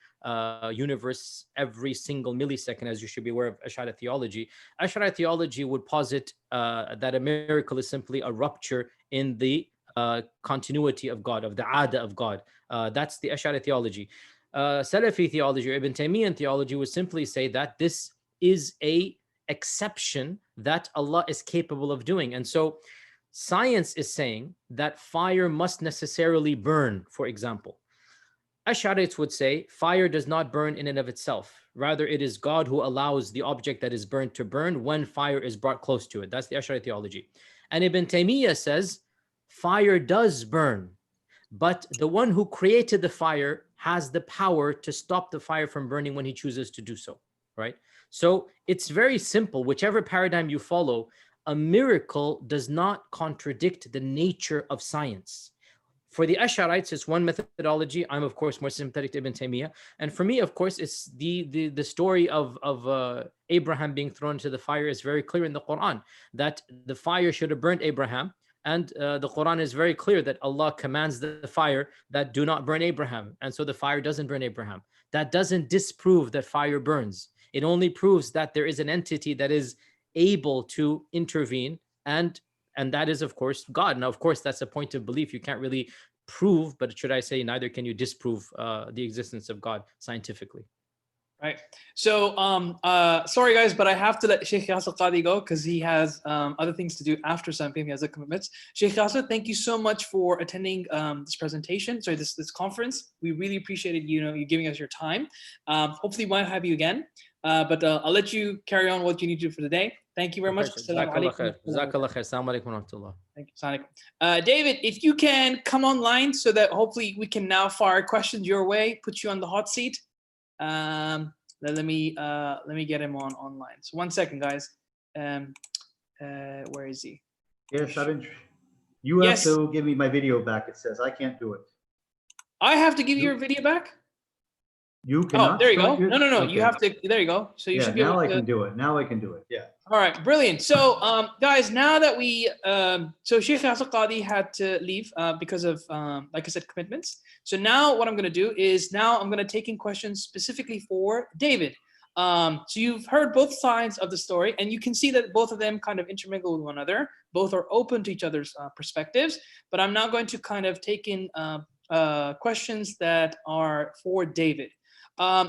universe every single millisecond, as you should be aware of Ash'ari theology. Ash'ari theology would posit that a miracle is simply a rupture in the continuity of God, of the ada of God. That's the Ash'ari theology. Salafi theology or Ibn Taymiyyah theology would simply say that this is a exception that Allah is capable of doing. And so Science is saying that fire must necessarily burn, for example. Ash'arites would say fire does not burn in and of itself. Rather, it is God who allows the object that is burned to burn when fire is brought close to it. That's the Ash'ari theology. And Ibn Taymiyyah says fire does burn, but the one who created the fire has the power to stop the fire from burning when he chooses to do so, right? So it's very simple. Whichever paradigm you follow, a miracle does not contradict the nature of science. For the Ash'arites, it's one methodology. I'm, of course, more sympathetic to Ibn Taymiyyah. And for me, of course, it's the story of Abraham being thrown into the fire is very clear in the Quran, that the fire should have burnt Abraham. And the Quran is very clear that Allah commands the fire that do not burn Abraham. And so the fire doesn't burn Abraham. That doesn't disprove that fire burns. It only proves that there is an entity that is able to intervene, and that is, of course, God. Now, of course, that's a point of belief. You can't really prove, but should I say, neither can you disprove the existence of God scientifically. Right. So, sorry guys, but I have to let Sheikh Yasir Qadhi go because he has other things to do after 7 p.m. He has other commitments. Sheikh Yasir, thank you so much for attending this presentation. Sorry, this conference. We really appreciated you giving us your time. Hopefully, we might have you again. But I'll let you carry on what you need to do for the day. Thank you very much. Jazakallah khair. Jazakallah khair. Assalamu alaikum wa rahmatullah. Thank you. Assalamu alaikum. David, if you can come online so that hopefully we can now fire questions your way, put you on the hot seat. Let me get him online. So 1 second, guys. Where is he? Yes, you have to give me my video back. It says I can't do it. I have to give you your video back? You cannot. Oh, there you go. No. Okay. You have to. There you go. So you should be able to. Now I can do it. Now I can do it. Yeah. All right, brilliant. So, guys, now that we, so Sheikh Yasir Qadhi had to leave because of, like I said, commitments. So now what I'm going to do is I'm going to take in questions specifically for David. So you've heard both sides of the story, and you can see that both of them kind of intermingle with one another. Both are open to each other's perspectives. But I'm now going to kind of take in questions that are for David.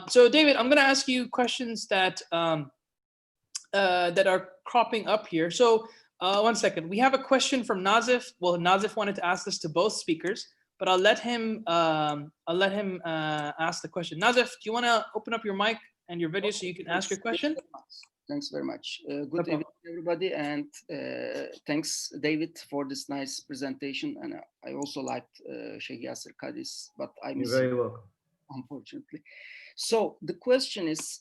So David, I'm going to ask you questions that that are cropping up here. So 1 second, we have a question from Nazif. Well, Nazif wanted to ask this to both speakers, but I'll let him ask the question. Nazif, do you want to open up your mic and your video so you can ask your question? Thanks very much. Good evening, everybody, and thanks, David, for this nice presentation. And I also liked Sheikh Yasir Qadhi's, but I missed You're very welcome. Unfortunately. So the question is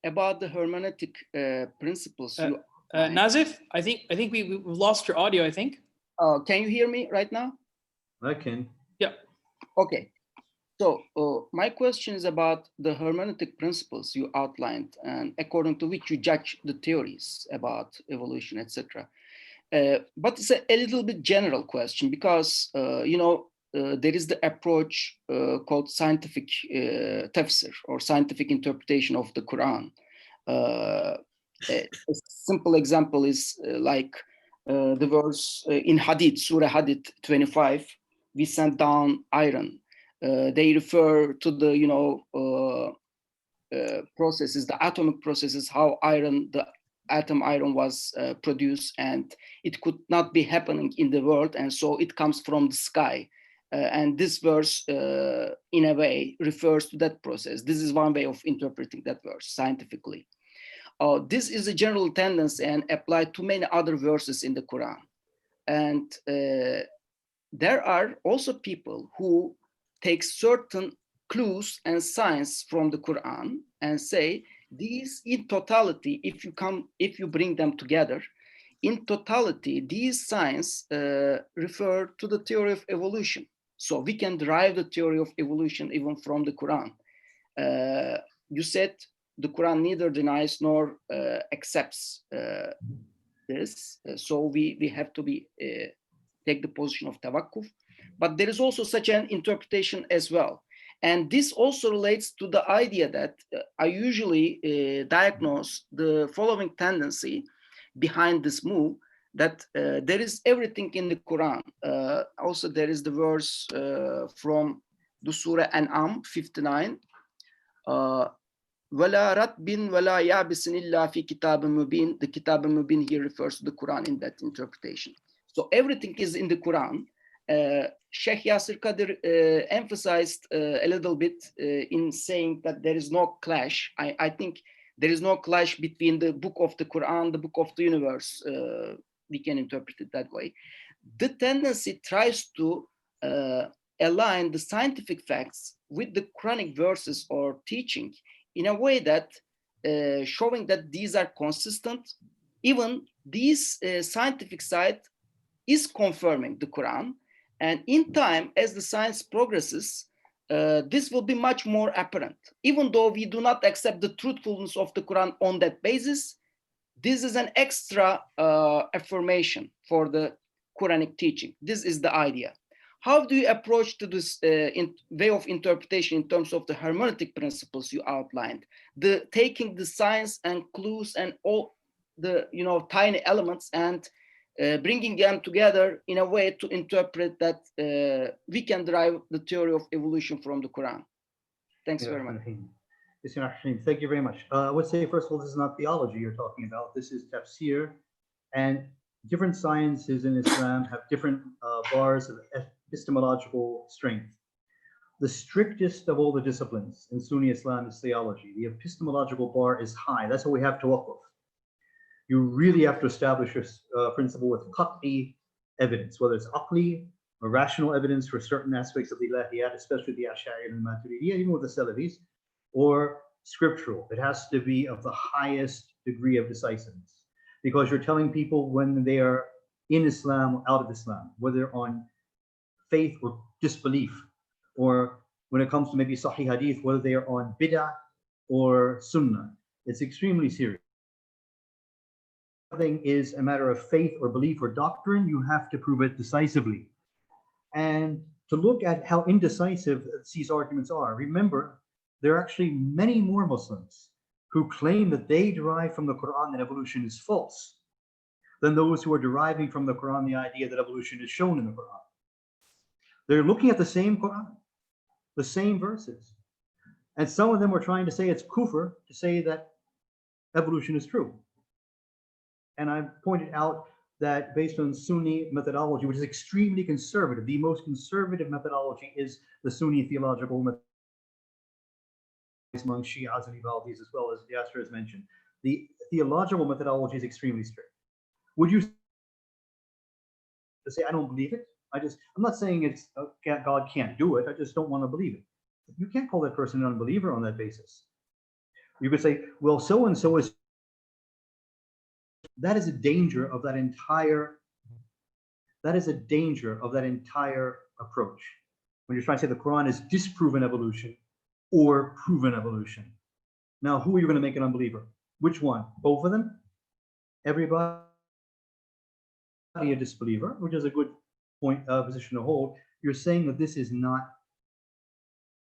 about the hermeneutic principles. Nazif, I think we've lost your audio, I think. Can you hear me right now? I can. Yeah. Okay. So my question is about the hermeneutic principles you outlined, and according to which you judge the theories about evolution, etc. But it's a little bit general question because, there is the approach called scientific tafsir, or scientific interpretation of the Quran. A simple example is like the verse in Hadith, Surah Hadith 25, we sent down iron. They refer to the processes, the atomic processes, how the atom iron was produced, and it could not be happening in the world, and so it comes from the sky. And this verse, in a way, refers to that process. This is one way of interpreting that verse scientifically. This is a general tendency and applied to many other verses in the Quran. And there are also people who take certain clues and signs from the Quran and say these, in totality, if you bring them together, in totality, these signs refer to the theory of evolution. So we can derive the theory of evolution even from the Quran. You said the Quran neither denies nor accepts this. So we have to take the position of tawakkuf. But there is also such an interpretation as well. And this also relates to the idea that I usually diagnose the following tendency behind this move, that there is everything in the Quran. Also, there is the verse from the Surah An'am 59. وَلَا رَتْبٍ وَلَا يَابِسٍ إِلَّا فِي كِتَابٍ مُبِينٍ. The Kitab al-Mubin here refers to the Quran in that interpretation. So everything is in the Quran. Sheikh Yasir Qadhi emphasized a little bit in saying that there is no clash. I think there is no clash between the book of the Quran, the book of the universe. We can interpret it that way. The tendency tries to align the scientific facts with the Quranic verses or teaching in a way that showing that these are consistent. Even this scientific side is confirming the Quran. And in time, as the science progresses, this will be much more apparent. Even though we do not accept the truthfulness of the Quran on that basis, this is an extra affirmation for the Quranic teaching. This is the idea. How do you approach to this way of interpretation in terms of the hermeneutic principles you outlined? The taking the science and clues and all the tiny elements and bringing them together in a way to interpret that we can derive the theory of evolution from the Quran. Thanks very much. Thank you very much. I would say, first of all, this is not theology you're talking about. This is tafsir, and different sciences in Islam have different bars of epistemological strength. The strictest of all the disciplines in Sunni Islam is theology. The epistemological bar is high. That's why we have tawakkuf. You really have to establish a principle with qat'i evidence, whether it's aqli or rational evidence for certain aspects of the ilahiyat, especially the Ash'ari and Maturidiyya, even with the Salafis, or scriptural. It has to be of the highest degree of decisiveness, because you're telling people when they are in Islam or out of Islam, whether on faith or disbelief, or when it comes to maybe Sahih Hadith, whether they are on bid'ah or sunnah. It's extremely serious. Something is a matter of faith or belief or doctrine, you have to prove it decisively. And to look at how indecisive these arguments are, remember, there are actually many more Muslims who claim that they derive from the Quran that evolution is false than those who are deriving from the Quran the idea that evolution is shown in the Quran. They're looking at the same Quran, the same verses. And some of them are trying to say it's kufr to say that evolution is true. And I pointed out that based on Sunni methodology, which is extremely conservative, the most conservative methodology is the Sunni theological methodology among Shias and Ibadis, as well as Yasir has mentioned. The theological methodology is extremely strict. Would you say, I don't believe it? I'm not saying it's God can't do it. I just don't want to believe it. You can't call that person an unbeliever on that basis. You could say, well, so-and-so is. That is a danger of that entire. That is a danger of that entire approach. When you're trying to say the Quran is disproven evolution or proven evolution. Now, who are you going to make an unbeliever? Which one? Both of them? Everybody a disbeliever, which is a good position to hold. You're saying that this is not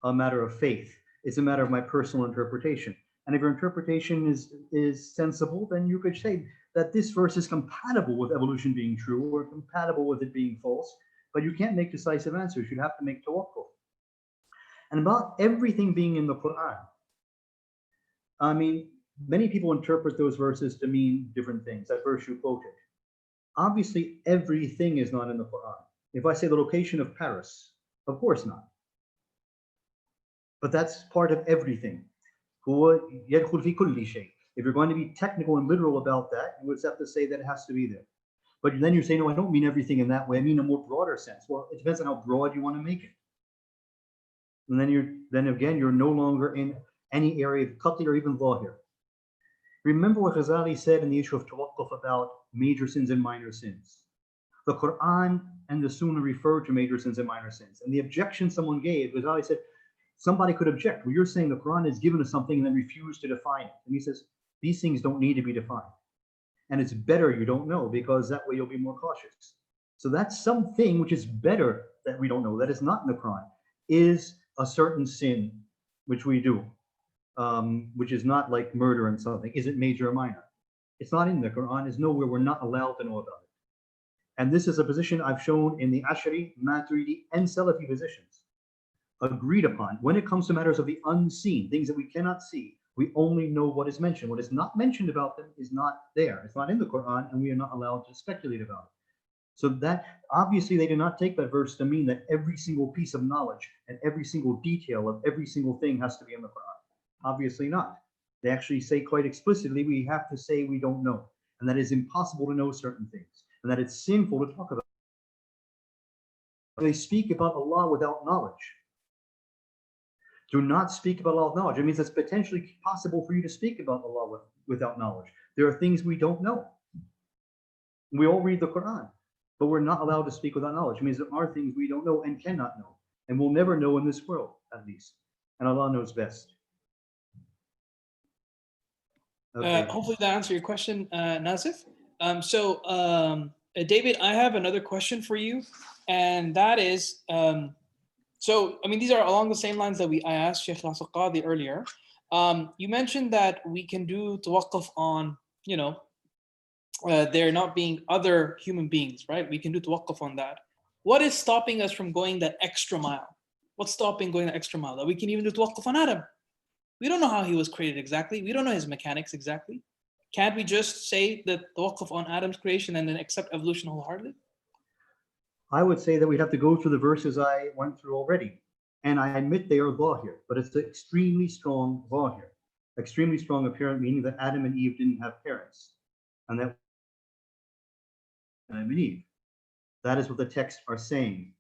a matter of faith. It's a matter of my personal interpretation. And if your interpretation is sensible, then you could say that this verse is compatible with evolution being true or compatible with it being false, but you can't make decisive answers. You'd have to make tawakkul. And about everything being in the Quran, I mean, many people interpret those verses to mean different things. That verse you quoted. Obviously, everything is not in the Quran. If I say the location of Paris, of course not. But that's part of everything. If you're going to be technical and literal about that, you would have to say that it has to be there. But then you say, no, I don't mean everything in that way. I mean a more broader sense. Well, it depends on how broad you want to make it. And then again, you're no longer in any area of qat'i or even zahir. Remember what Ghazali said in the issue of tawakkuf about major sins and minor sins. The Quran and the Sunnah refer to major sins and minor sins. And the objection someone gave, Ghazali said, somebody could object. Well, you're saying the Quran has given us something and then refused to define it. And he says, these things don't need to be defined. And it's better you don't know, because that way you'll be more cautious. So that's something which is better that we don't know, that is not in the Quran, is a certain sin which we do, which is not like murder and something. Is it major or minor? It's not in the Quran. It's nowhere. We're not allowed to know about it. And this is a position I've shown in the Ash'ari, Maturidi, and Salafi positions. Agreed upon. When it comes to matters of the unseen, things that we cannot see, We only know what is mentioned. What is not mentioned about them is not there. It's not in the Quran, and we are not allowed to speculate about it. So that obviously they did not take that verse to mean that every single piece of knowledge and every single detail of every single thing has to be in the Quran. Obviously not. They actually say quite explicitly, we have to say we don't know, and that it's impossible to know certain things, and that it's sinful to talk about. They speak about Allah without knowledge. Do not speak about Allah without knowledge. It means it's potentially possible for you to speak about Allah without knowledge. There are things we don't know. We all read the Quran, but we're not allowed to speak without knowledge. It means there are things we don't know and cannot know, and will never know in this world, at least. And Allah knows best. Okay. Hopefully that answered your question, Nazif. David, I have another question for you, and that is, so I mean, these are along the same lines that I asked Sheikh Yasir Qadhi earlier. You mentioned that we can do tawaqquf on, there not being other human beings, right? We can do tawaqquf on that. What is stopping us from going that extra mile? What's stopping going that extra mile? That we can even do tawaqquf on Adam. We don't know how he was created exactly. We don't know his mechanics exactly. Can't we just say that tawaqquf on Adam's creation and then accept evolution wholeheartedly? I would say that we'd have to go through the verses I went through already. And I admit they are zahir, but it's an extremely strong zahir. Extremely strong apparent meaning that Adam and Eve didn't have parents. And that Adam and Eve. That is what the texts are saying.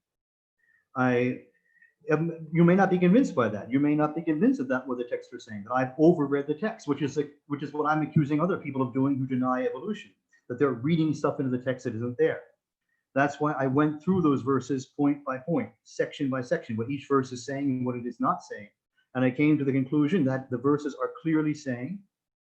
You may not be convinced by that. You may not be convinced that that's what the texts are saying, that I've overread the text, which is what I'm accusing other people of doing who deny evolution, that they're reading stuff into the text that isn't there. That's why I went through those verses point by point, section by section, what each verse is saying and what it is not saying. And I came to the conclusion that the verses are clearly saying,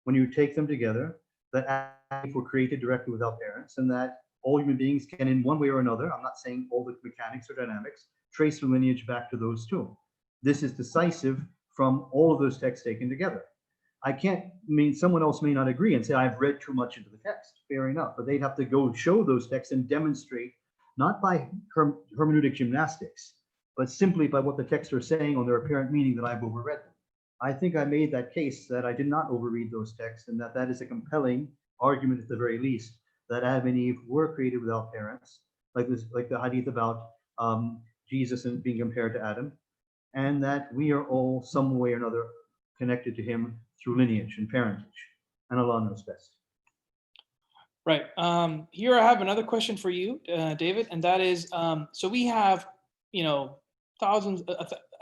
when you take them together, that Adam were created directly without parents, and that all human beings can, in one way or another, I'm not saying all the mechanics or dynamics, trace the lineage back to those two. This is decisive from all of those texts taken together. Someone else may not agree and say, I've read too much into the text. Fair enough, but they'd have to go show those texts and demonstrate, not by hermeneutic gymnastics, but simply by what the texts are saying on their apparent meaning that I've overread them. I think I made that case that I did not overread those texts, and that is a compelling argument at the very least, that Adam and Eve were created without parents, like the hadith about Jesus and being compared to Adam, and that we are all some way or another connected to him through lineage and parentage, and Allah knows best. Right. Here I have another question for you, David, and that is, so we have, thousands,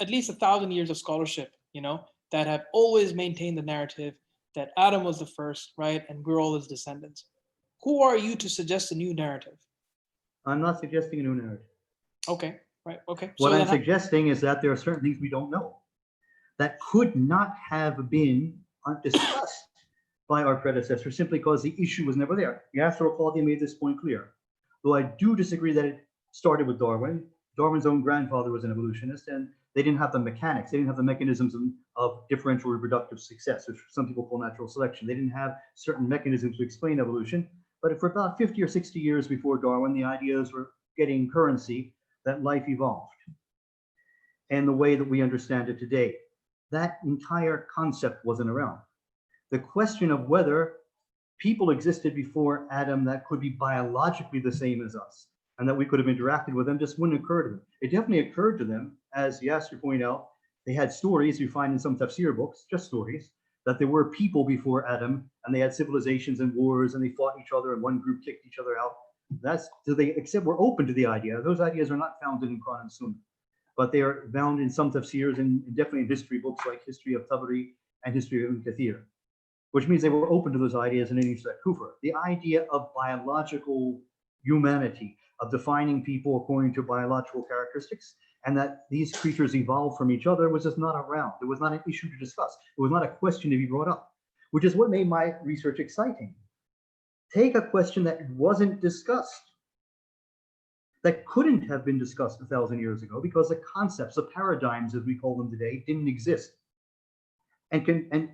at least 1,000 years of scholarship, that have always maintained the narrative that Adam was the first, right, and we're all his descendants. Who are you to suggest a new narrative? I'm not suggesting a new narrative. Okay. Right. Okay. What I'm suggesting is that there are certain things we don't know that could not have been discussed by our predecessors simply because the issue was never there. Yasir Qadhi made this point clear. Though I do disagree that it started with Darwin. Darwin's own grandfather was an evolutionist, and they didn't have the mechanics. They didn't have the mechanisms of differential reproductive success, which some people call natural selection. They didn't have certain mechanisms to explain evolution. But for about 50 or 60 years before Darwin, the ideas were getting currency that life evolved and the way that we understand it today. That entire concept wasn't around. The question of whether people existed before Adam that could be biologically the same as us and that we could have interacted with them just wouldn't occur to them. It definitely occurred to them, as Yasir pointed out, they had stories you find in some tafsir books, just stories, that there were people before Adam and they had civilizations and wars and they fought each other and one group kicked each other out. We're open to the idea. Those ideas are not found in Quran and Sunnah, but they are found in some tafsirs and definitely in history books like History of Tabari and History of Ibn Kathir, which means they were open to those ideas in any kufr. The idea of biological humanity, of defining people according to biological characteristics, and that these creatures evolved from each other was just not around. It was not an issue to discuss. It was not a question to be brought up, which is what made my research exciting. Take a question that wasn't discussed, that couldn't have been discussed 1,000 years ago because the concepts, the paradigms as we call them today, didn't exist. And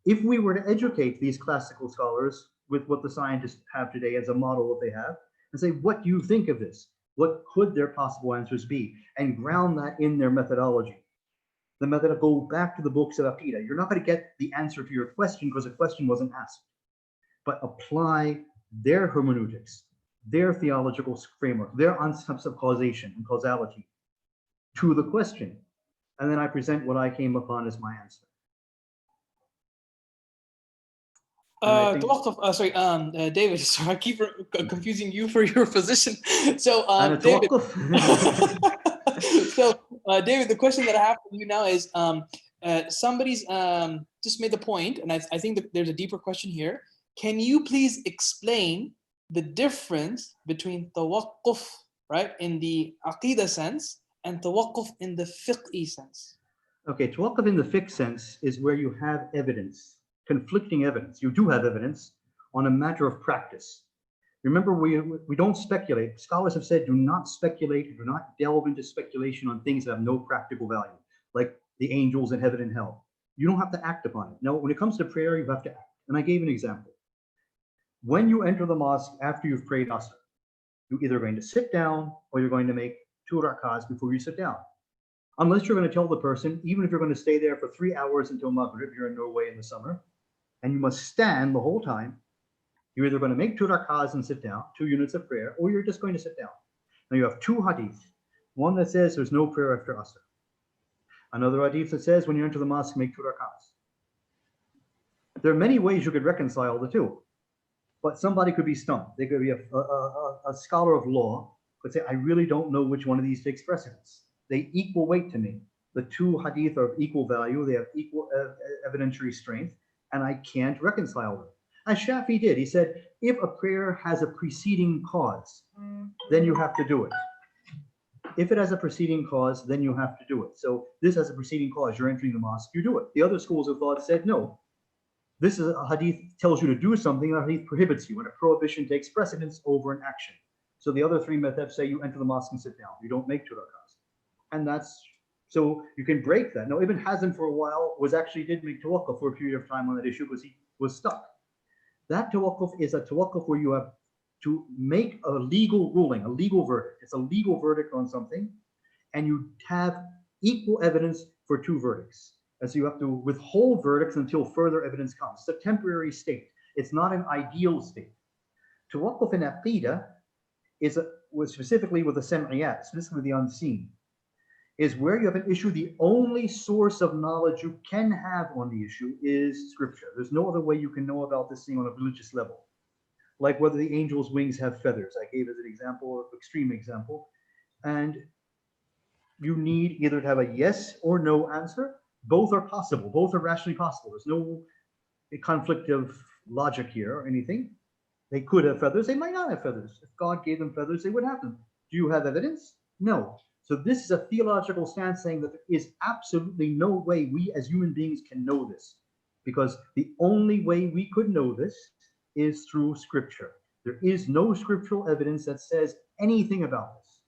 if we were to educate these classical scholars with what the scientists have today as a model that they have, and say, what do you think of this? What could their possible answers be? And ground that in their methodology. The method of go back to the books of Aqidah. You're not going to get the answer to your question because the question wasn't asked. But apply their hermeneutics, their theological framework, their concepts of causation and causality to the question. And then I present what I came upon as my answer. David, so I keep confusing you for your position. So, David, David, the question that I have for you now is, somebody's just made the point, and I think that there's a deeper question here. Can you please explain the difference between tawaqquf, right, in the aqidah sense, and tawaqquf in the fiqhi sense? Okay, tawaqquf in the fiqh sense is where you have evidence. Conflicting evidence. You do have evidence on a matter of practice. Remember, we don't speculate. Scholars have said, do not speculate, do not delve into speculation on things that have no practical value, like the angels in heaven and hell. You don't have to act upon it. Now, when it comes to prayer, you have to act. And I gave an example. When you enter the mosque after you've prayed Asr, you're either going to sit down or you're going to make 2 rak'ahs before you sit down. Unless you're going to tell the person, even if you're going to stay there for 3 hours until Maghrib, you're in Norway in the summer, and you must stand the whole time, you're either going to make 2 rak'ahs and sit down, 2 units of prayer, or you're just going to sit down. Now you have 2 hadiths. One that says there's no prayer after Asr. Another hadith that says when you enter the mosque, make 2 rak'ahs. There are many ways you could reconcile the two, but somebody could be stumped. They could be a scholar of law, could say, I really don't know which one of these takes precedence. They equal weight to me. The 2 hadith are of equal value. They have equal evidentiary strength, and I can't reconcile them. As Shafi did, he said, if a prayer has a preceding cause, then you have to do it. If it has a preceding cause, then you have to do it. So this has a preceding cause, you're entering the mosque, you do it. The other schools of thought said, no, this is a hadith tells you to do something, a hadith prohibits you, and a prohibition takes precedence over an action. So the other 3 madhabs say you enter the mosque and sit down. You don't make 2 rak'ahs. And that's, so you can break that. Now, Ibn Hazm for a while did make tawaqquf for a period of time on that issue because he was stuck. That tawaqquf is a tawaqquf where you have to make a legal ruling, a legal verdict. It's a legal verdict on something, and you have equal evidence for 2 verdicts. And so you have to withhold verdicts until further evidence comes. It's a temporary state. It's not an ideal state. Tawaqquf in Aqidah was specifically with the sam'iyat, specifically the unseen, is where you have an issue. The only source of knowledge you can have on the issue is scripture. There's no other way you can know about this thing on a religious level. Like whether the angel's wings have feathers. I gave as an example, an extreme example. And you need either to have a yes or no answer. Both are possible. Both are rationally possible. There's no conflict of logic here or anything. They could have feathers. They might not have feathers. If God gave them feathers, they would have them. Do you have evidence? No. So this is a theological stance saying that there is absolutely no way we as human beings can know this, because the only way we could know this is through scripture. There is no scriptural evidence that says anything about this.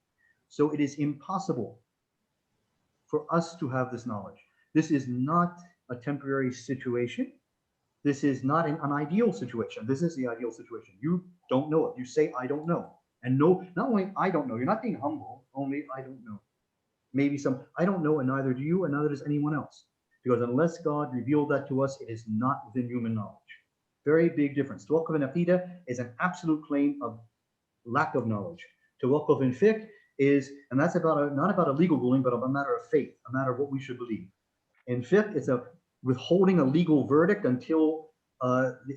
So it is impossible for us to have this knowledge. This is not a temporary situation. This is not an ideal situation. This is the ideal situation. You don't know it. You say, I don't know. And no, not only I don't know, you're not being humble, only I don't know. Maybe some, I don't know, and neither do you, and neither does anyone else. Because unless God revealed that to us, it is not within human knowledge. Very big difference. Tawaqquf in Aqidah is an absolute claim of lack of knowledge. Tawaqquf in fiqh is, and that's about not about a legal ruling, but a matter of faith, a matter of what we should believe. In fiqh, it's a withholding a legal verdict until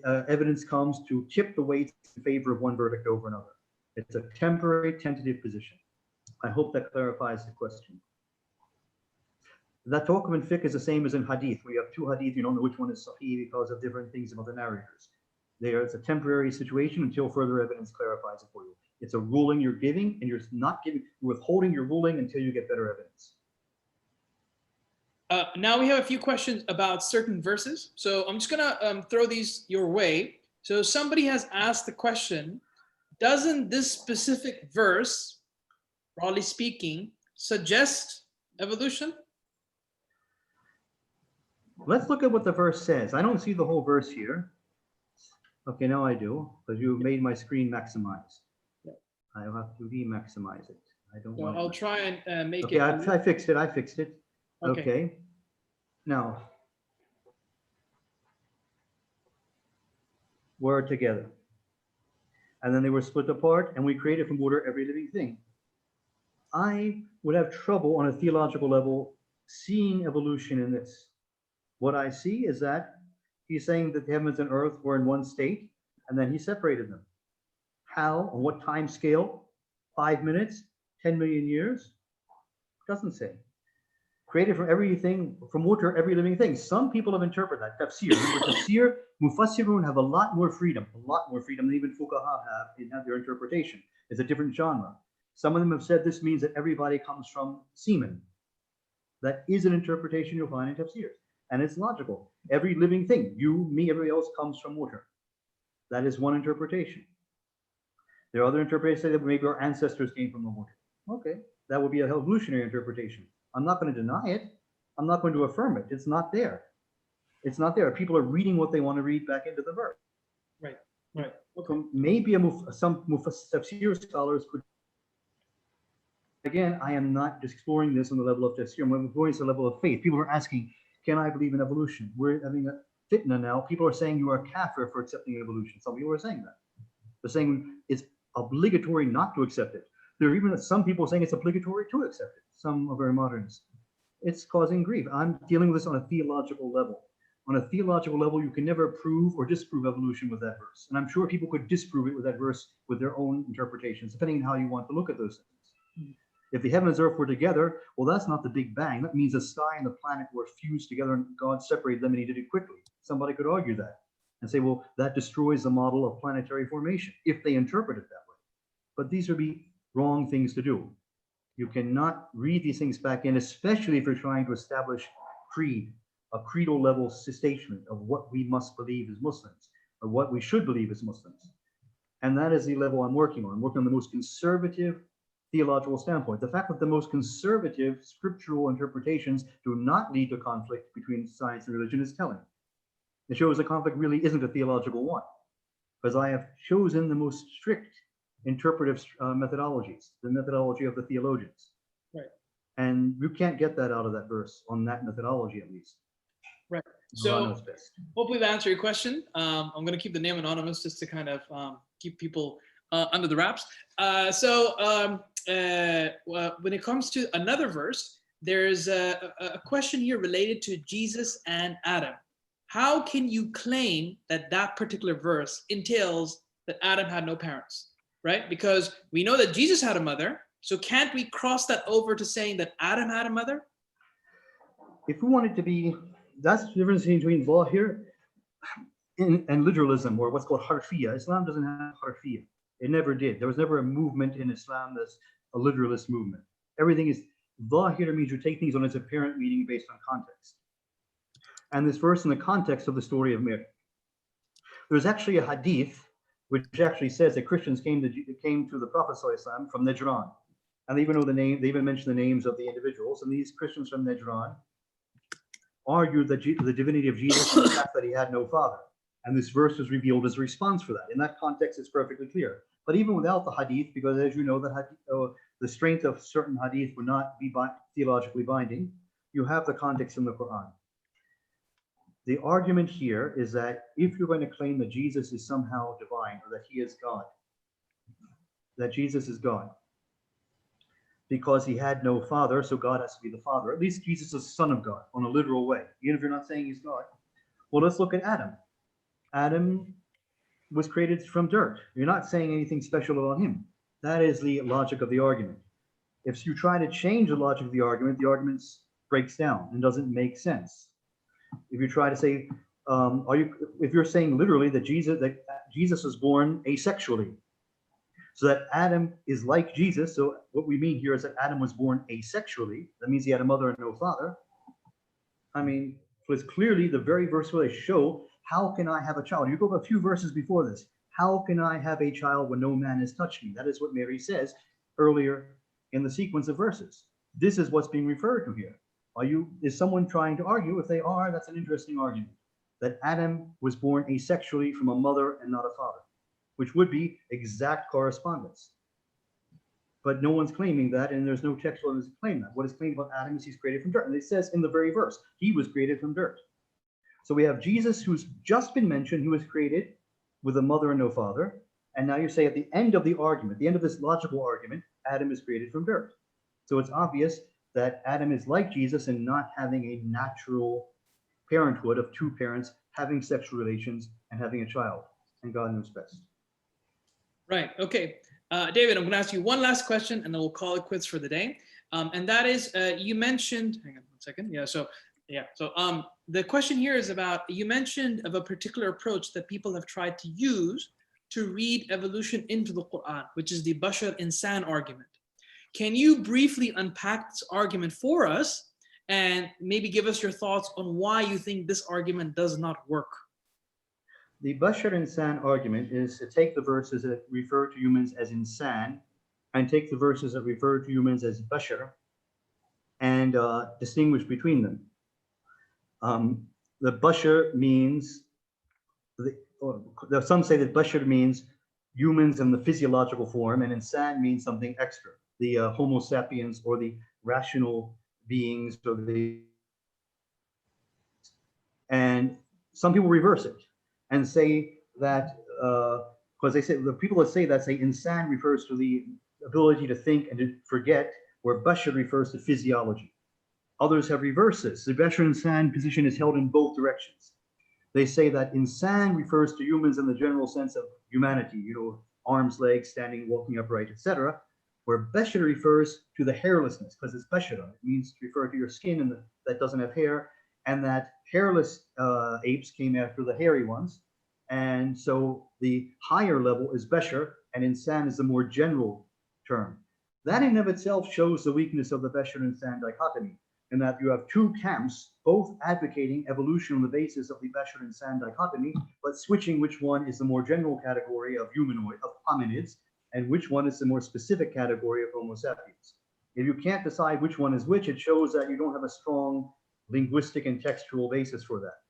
evidence comes to tip the weight in favor of one verdict over another. It's a temporary, tentative position. I hope that clarifies the question. That tawaqquf in fiqh is the same as in hadith. We have 2 hadith, you don't know which one is sahih because of different things about the narrators. It's a temporary situation until further evidence clarifies it for you. It's a ruling you're giving, and you're withholding your ruling until you get better evidence. Now we have a few questions about certain verses. So I'm just gonna throw these your way. So somebody has asked the question, doesn't this specific verse, broadly speaking, suggest evolution? Let's look at what the verse says. I don't see the whole verse here. Okay, now I do, because you made my screen maximize. Yeah. I'll have to de-maximize it. I don't want I'll try and make it. Okay, I fixed it. Okay. Now, were together. And then they were split apart, and we created from water every living thing. I would have trouble on a theological level seeing evolution in this. What I see is that he's saying that the heavens and earth were in one state, and then he separated them. How, on what time scale? 5 minutes, 10 million years? Doesn't say. Created from everything, from water, every living thing. Some people have interpreted that. Tafsir. Remember, tafsir, mufassirun have a lot more freedom than even fuqaha have in their interpretation. It's a different genre. Some of them have said this means that everybody comes from semen. That is an interpretation you'll find in tafsirs. And it's logical. Every living thing, you, me, everybody else, comes from water. That is one interpretation. There are other interpretations that maybe our ancestors came from the water. Okay, that would be an evolutionary interpretation. I'm not going to deny it. I'm not going to affirm it. It's not there. It's not there. People are reading what they want to read back into the verse. Right, right. Okay. Maybe some tafsir scholars could. Again, I am not just exploring this on the level of tafsir. I'm exploring the level of faith. People are asking, can I believe in evolution? We're having a fitna now. People are saying you are a kafir for accepting evolution. Some people are saying that. They're saying it's obligatory not to accept it. There are even some people saying it's obligatory to accept it. Some are very modernists. It's causing grief. I'm dealing with this on a theological level. On a theological level, you can never prove or disprove evolution with that verse. And I'm sure people could disprove it with that verse with their own interpretations, depending on how you want to look at those things. If the heavens and earth were together, well, that's not the Big Bang. That means the sky and the planet were fused together and God separated them and he did it quickly. Somebody could argue that and say, well, that destroys the model of planetary formation, if they interpret it that way. But these would be wrong things to do. You cannot read these things back in, especially if you're trying to establish creed, a creedal level statement of what we must believe as Muslims, or what we should believe as Muslims. And that is the level I'm working on. I'm working on the most conservative theological standpoint. The fact that the most conservative scriptural interpretations do not lead to conflict between science and religion is telling. It shows the conflict really isn't a theological one, because I have chosen the most strict interpretive methodologies, the methodology of the theologians. Right. And you can't get that out of that verse on that methodology, at least. Right. So hopefully that answered your question. I'm going to keep the name anonymous just to kind of keep people under the wraps. When it comes to another verse, there's a question here related to Jesus and Adam. How can you claim that that particular verse entails that Adam had no parents, right? Because we know that Jesus had a mother. So can't we cross that over to saying that Adam had a mother? If we want it to be, that's the difference between Zahir and literalism, or what's called harfiya. Islam doesn't have harfiya. It never did. There was never a movement in Islam that's a literalist movement. Everything is Zahir means you take things on its apparent meaning based on context. And this verse in the context of the story of Mary. There's actually a hadith which actually says that Christians came to the Prophet ﷺ from Najran. And they even know the name, they even mention the names of the individuals. And these Christians from Najran argued that the divinity of Jesus and the fact that he had no father. And this verse was revealed as a response for that. In that context, it's perfectly clear. But even without the hadith, because as you know, the strength of certain hadith would not be theologically binding, you have the context in the Quran. The argument here is that if you're going to claim that Jesus is somehow divine, or that he is God, that Jesus is God, because he had no father, so God has to be the father. At least Jesus is the son of God on a literal way, even if you're not saying he's God. Well, let's look at Adam. Adam was created from dirt. You're not saying anything special about him. That is the logic of the argument. If you try to change the logic of the argument breaks down and doesn't make sense. If you try to say, if you're saying literally that Jesus was born asexually, so that Adam is like Jesus. So what we mean here is that Adam was born asexually. That means he had a mother and no father. I mean, so it's clearly the very verse where they show, how can I have a child? You go a few verses before this. How can I have a child when no man has touched me? That is what Mary says earlier in the sequence of verses. This is what's being referred to here. Is someone trying to argue? If they are, that's an interesting argument. That Adam was born asexually from a mother and not a father, which would be exact correspondence. But no one's claiming that, and there's no textual evidence to claim that. What is claimed about Adam is he's created from dirt. And it says in the very verse, he was created from dirt. So we have Jesus, who's just been mentioned, who was created with a mother and no father. And now you say at the end of the argument, the end of this logical argument, Adam is created from dirt. So it's obvious that Adam is like Jesus in not having a natural parenthood of two parents having sexual relations and having a child. And God knows best. Right. Okay. David, I'm going to ask you one last question and then we'll call it quits for the day. And that is, you mentioned, hang on one second. So the question here is about, you mentioned of a particular approach that people have tried to use to read evolution into the Quran, which is the Bashar and San Argument. Can you briefly unpack this argument for us and maybe give us your thoughts on why you think this argument does not work? The Bashar and San argument is to take the verses that refer to humans as insan and take the verses that refer to humans as Bashar and distinguish between them. The Bashar means, some say that Bashar means humans in the physiological form, and insan means something extra, the Homo sapiens or the rational beings, and some people reverse it and say that, because they say, the people that say insan refers to the ability to think and to forget, where Bashar refers to physiology. Others have reversed this. The Bashar and San position is held in both directions. They say that insan refers to humans in the general sense of humanity, arms, legs, standing, walking upright, etc., where Bashar refers to the hairlessness, because it's Bashara. It means to refer to your skin and that doesn't have hair, and that hairless apes came after the hairy ones. And so the higher level is Bashar, and insan is the more general term. That in and of itself shows the weakness of the Bashar and San dichotomy, in that you have two camps, both advocating evolution on the basis of the Bashar and San dichotomy, but switching which one is the more general category of hominids, and which one is the more specific category of Homo sapiens. If you can't decide which one is which, it shows that you don't have a strong linguistic and textual basis for that.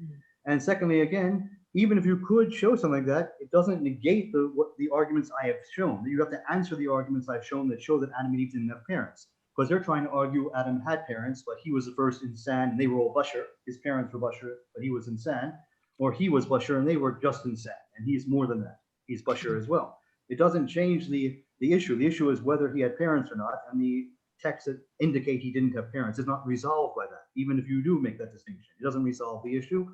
Mm-hmm. And secondly, again, even if you could show something like that, it doesn't negate the arguments I have shown. You have to answer the arguments I've shown that show that Adam and Eve didn't have parents. Because they're trying to argue Adam had parents, but he was the first insan and they were all Bashar. His parents were Bashar, but he was insan. Or he was Bashar and they were just insan. And he's more than that. He's Bashar as well. It doesn't change the issue. The issue is whether he had parents or not. And the texts that indicate he didn't have parents is not resolved by that. Even if you do make that distinction, it doesn't resolve the issue.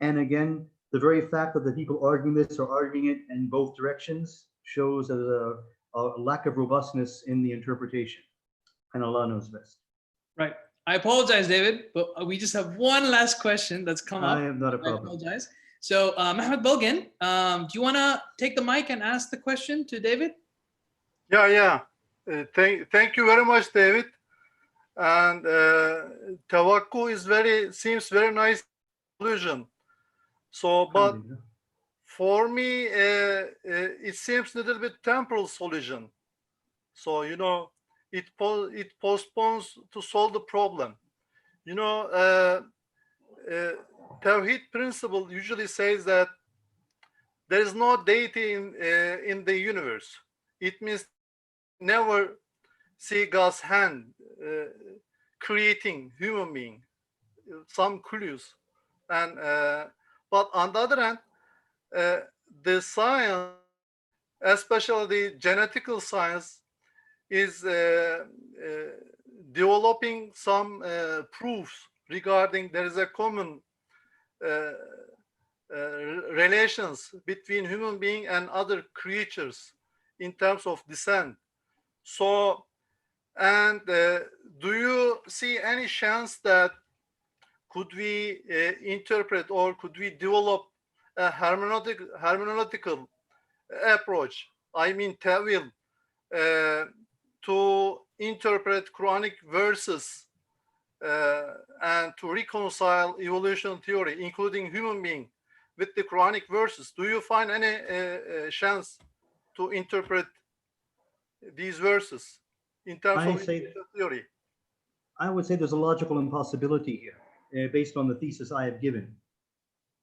And again, the very fact that the people arguing this are arguing it in both directions shows that a lack of robustness in the interpretation. And Allah knows best. Right. I apologize, David, but we just have one last question that's come up. I have not a problem. I apologize. So, Ahmed Bulgin, do you want to take the mic and ask the question to David? Yeah. Thank you very much, David. And Tawakku seems very nice conclusion. So, but for me, it seems a little bit temporal solution. So, it postpones to solve the problem. Tawhid principle usually says that there is no deity in the universe. It means never see God's hand creating human being, some clues. And but on the other hand, the science, especially the genetical science, is developing some proofs regarding there is a common relations between human being and other creatures in terms of descent. So, and do you see any chance that could we interpret or could we develop a hermeneutical approach? I mean, tawil, to interpret Quranic verses and to reconcile evolution theory, including human being, with the Quranic verses. Do you find any chance to interpret these verses in terms of theory? I would say there's a logical impossibility here, based on the thesis I have given.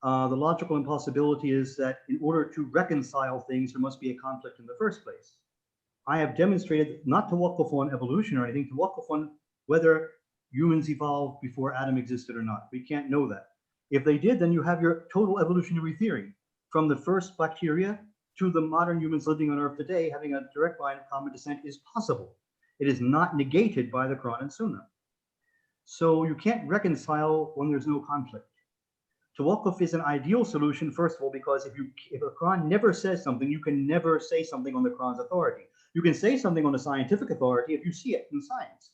The logical impossibility is that in order to reconcile things, there must be a conflict in the first place. I have demonstrated not to waqqaf on evolution or anything, to waqqaf on whether humans evolved before Adam existed or not. We can't know that. If they did, then you have your total evolutionary theory. From the first bacteria to the modern humans living on Earth today, having a direct line of common descent is possible. It is not negated by the Quran and Sunnah. So you can't reconcile when there's no conflict. Tawakkuf is an ideal solution, first of all, because if the Quran never says something, you can never say something on the Quran's authority. You can say something on the scientific authority if you see it in science.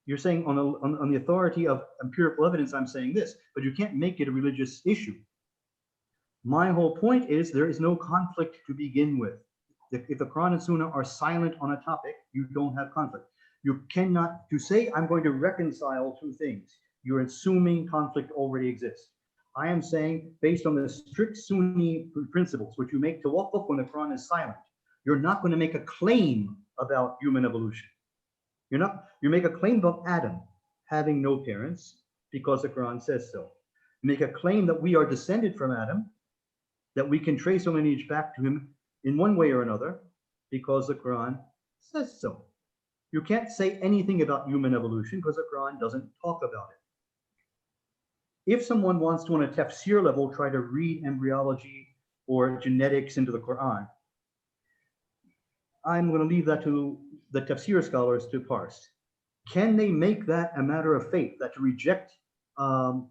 You're saying on the authority of empirical evidence, I'm saying this, but you can't make it a religious issue. My whole point is there is no conflict to begin with. If the Quran and Sunnah are silent on a topic, you don't have conflict. You cannot, to say I'm going to reconcile two things, you're assuming conflict already exists. I am saying, based on the strict Sunni principles, which you make tawakkuf when the Quran is silent, you're not going to make a claim about human evolution. You make a claim about Adam having no parents because the Quran says so. You make a claim that we are descended from Adam, that we can trace our lineage back to him in one way or another because the Quran says so. You can't say anything about human evolution because the Quran doesn't talk about it. If someone wants to, on a tafsir level, try to read embryology or genetics into the Quran, I'm going to leave that to the tafsir scholars to parse. Can they make that a matter of faith, that to reject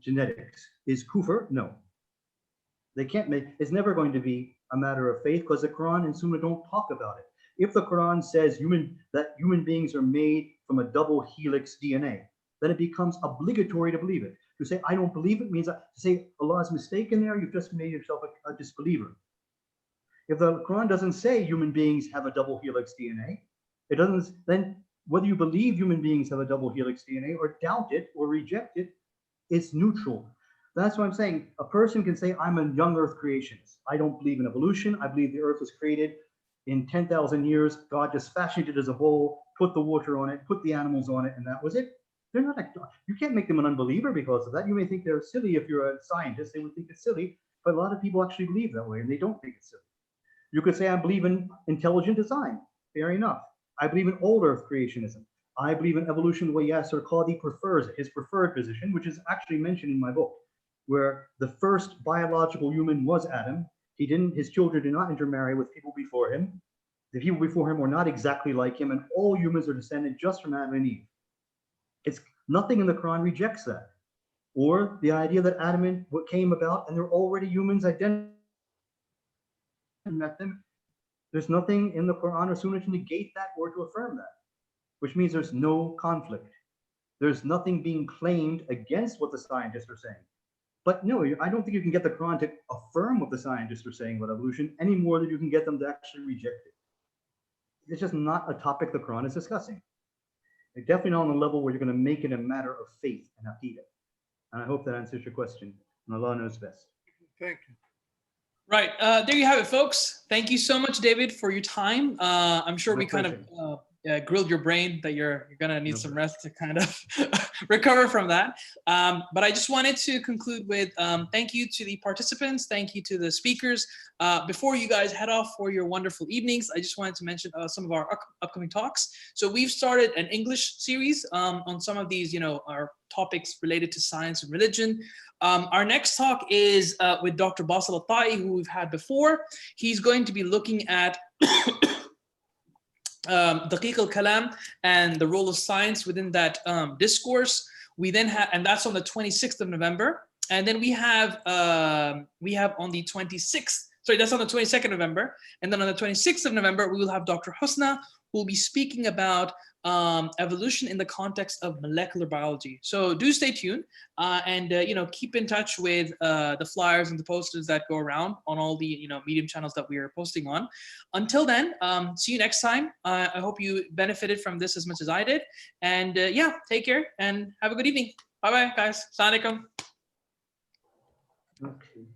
genetics is kufr? No. They can't make, it's never going to be a matter of faith because the Quran and Sunnah don't talk about it. If the Quran says that human beings are made from a double helix DNA, then it becomes obligatory to believe it. To say, I don't believe it means to say Allah's mistaken there, you've just made yourself a disbeliever. If the Quran doesn't say human beings have a double helix DNA, it doesn't, then whether you believe human beings have a double helix DNA or doubt it or reject it, it's neutral. That's what I'm saying. A person can say, I'm a young earth creationist. I don't believe in evolution. I believe the earth was created in 10,000 years. God just fashioned it as a bowl, put the water on it, put the animals on it, and that was it. They're not, you can't make them an unbeliever because of that. You may think they're silly if you're a scientist, they would think it's silly, but a lot of people actually believe that way and they don't think it's silly. You could say, I believe in intelligent design. Fair enough. I believe in old earth creationism. I believe in evolution the way Yasir Qadhi prefers it, his preferred position, which is actually mentioned in my book, where the first biological human was Adam. His children did not intermarry with people before him. The people before him were not exactly like him, and all humans are descended just from Adam and Eve. It's nothing in the Quran rejects that. Or the idea that Adam and what came about, and they're already humans identified met them. There's nothing in the Quran or Sunnah to negate that or to affirm that, which means there's no conflict. There's nothing being claimed against what the scientists are saying. But no, I don't think you can get the Quran to affirm what the scientists are saying about evolution any more than you can get them to actually reject it. It's just not a topic the Quran is discussing. It's definitely not on the level where you're going to make it a matter of faith and aqidah. And I hope that answers your question. And Allah knows best. Thank you. Right. There you have it, folks. Thank you so much, David, for your time. I'm sure we kind of grilled your brain that you're going to need some rest to kind of recover from that. But I just wanted to conclude with thank you to the participants. Thank you to the speakers. Before you guys head off for your wonderful evenings, I just wanted to mention some of our upcoming talks. So we've started an English series on some of these, our topics related to science and religion. Our next talk is with Dr. Basil Al-Tai, who we've had before. He's going to be looking at Daqiq al-Kalam and the role of science within that discourse. We then have, and that's on the 26th of November. And then we have on the 26th, sorry, that's on the 22nd of November. And then on the 26th of November, we will have Dr. Husna, who will be speaking about evolution in the context of molecular biology. So do stay tuned and keep in touch with the flyers and the posters that go around on all the Medium channels that we are posting on. Until then, see you next time. I hope you benefited from this as much as I did. And take care and have a good evening. Bye bye, guys. Assalamu alaikum. Okay.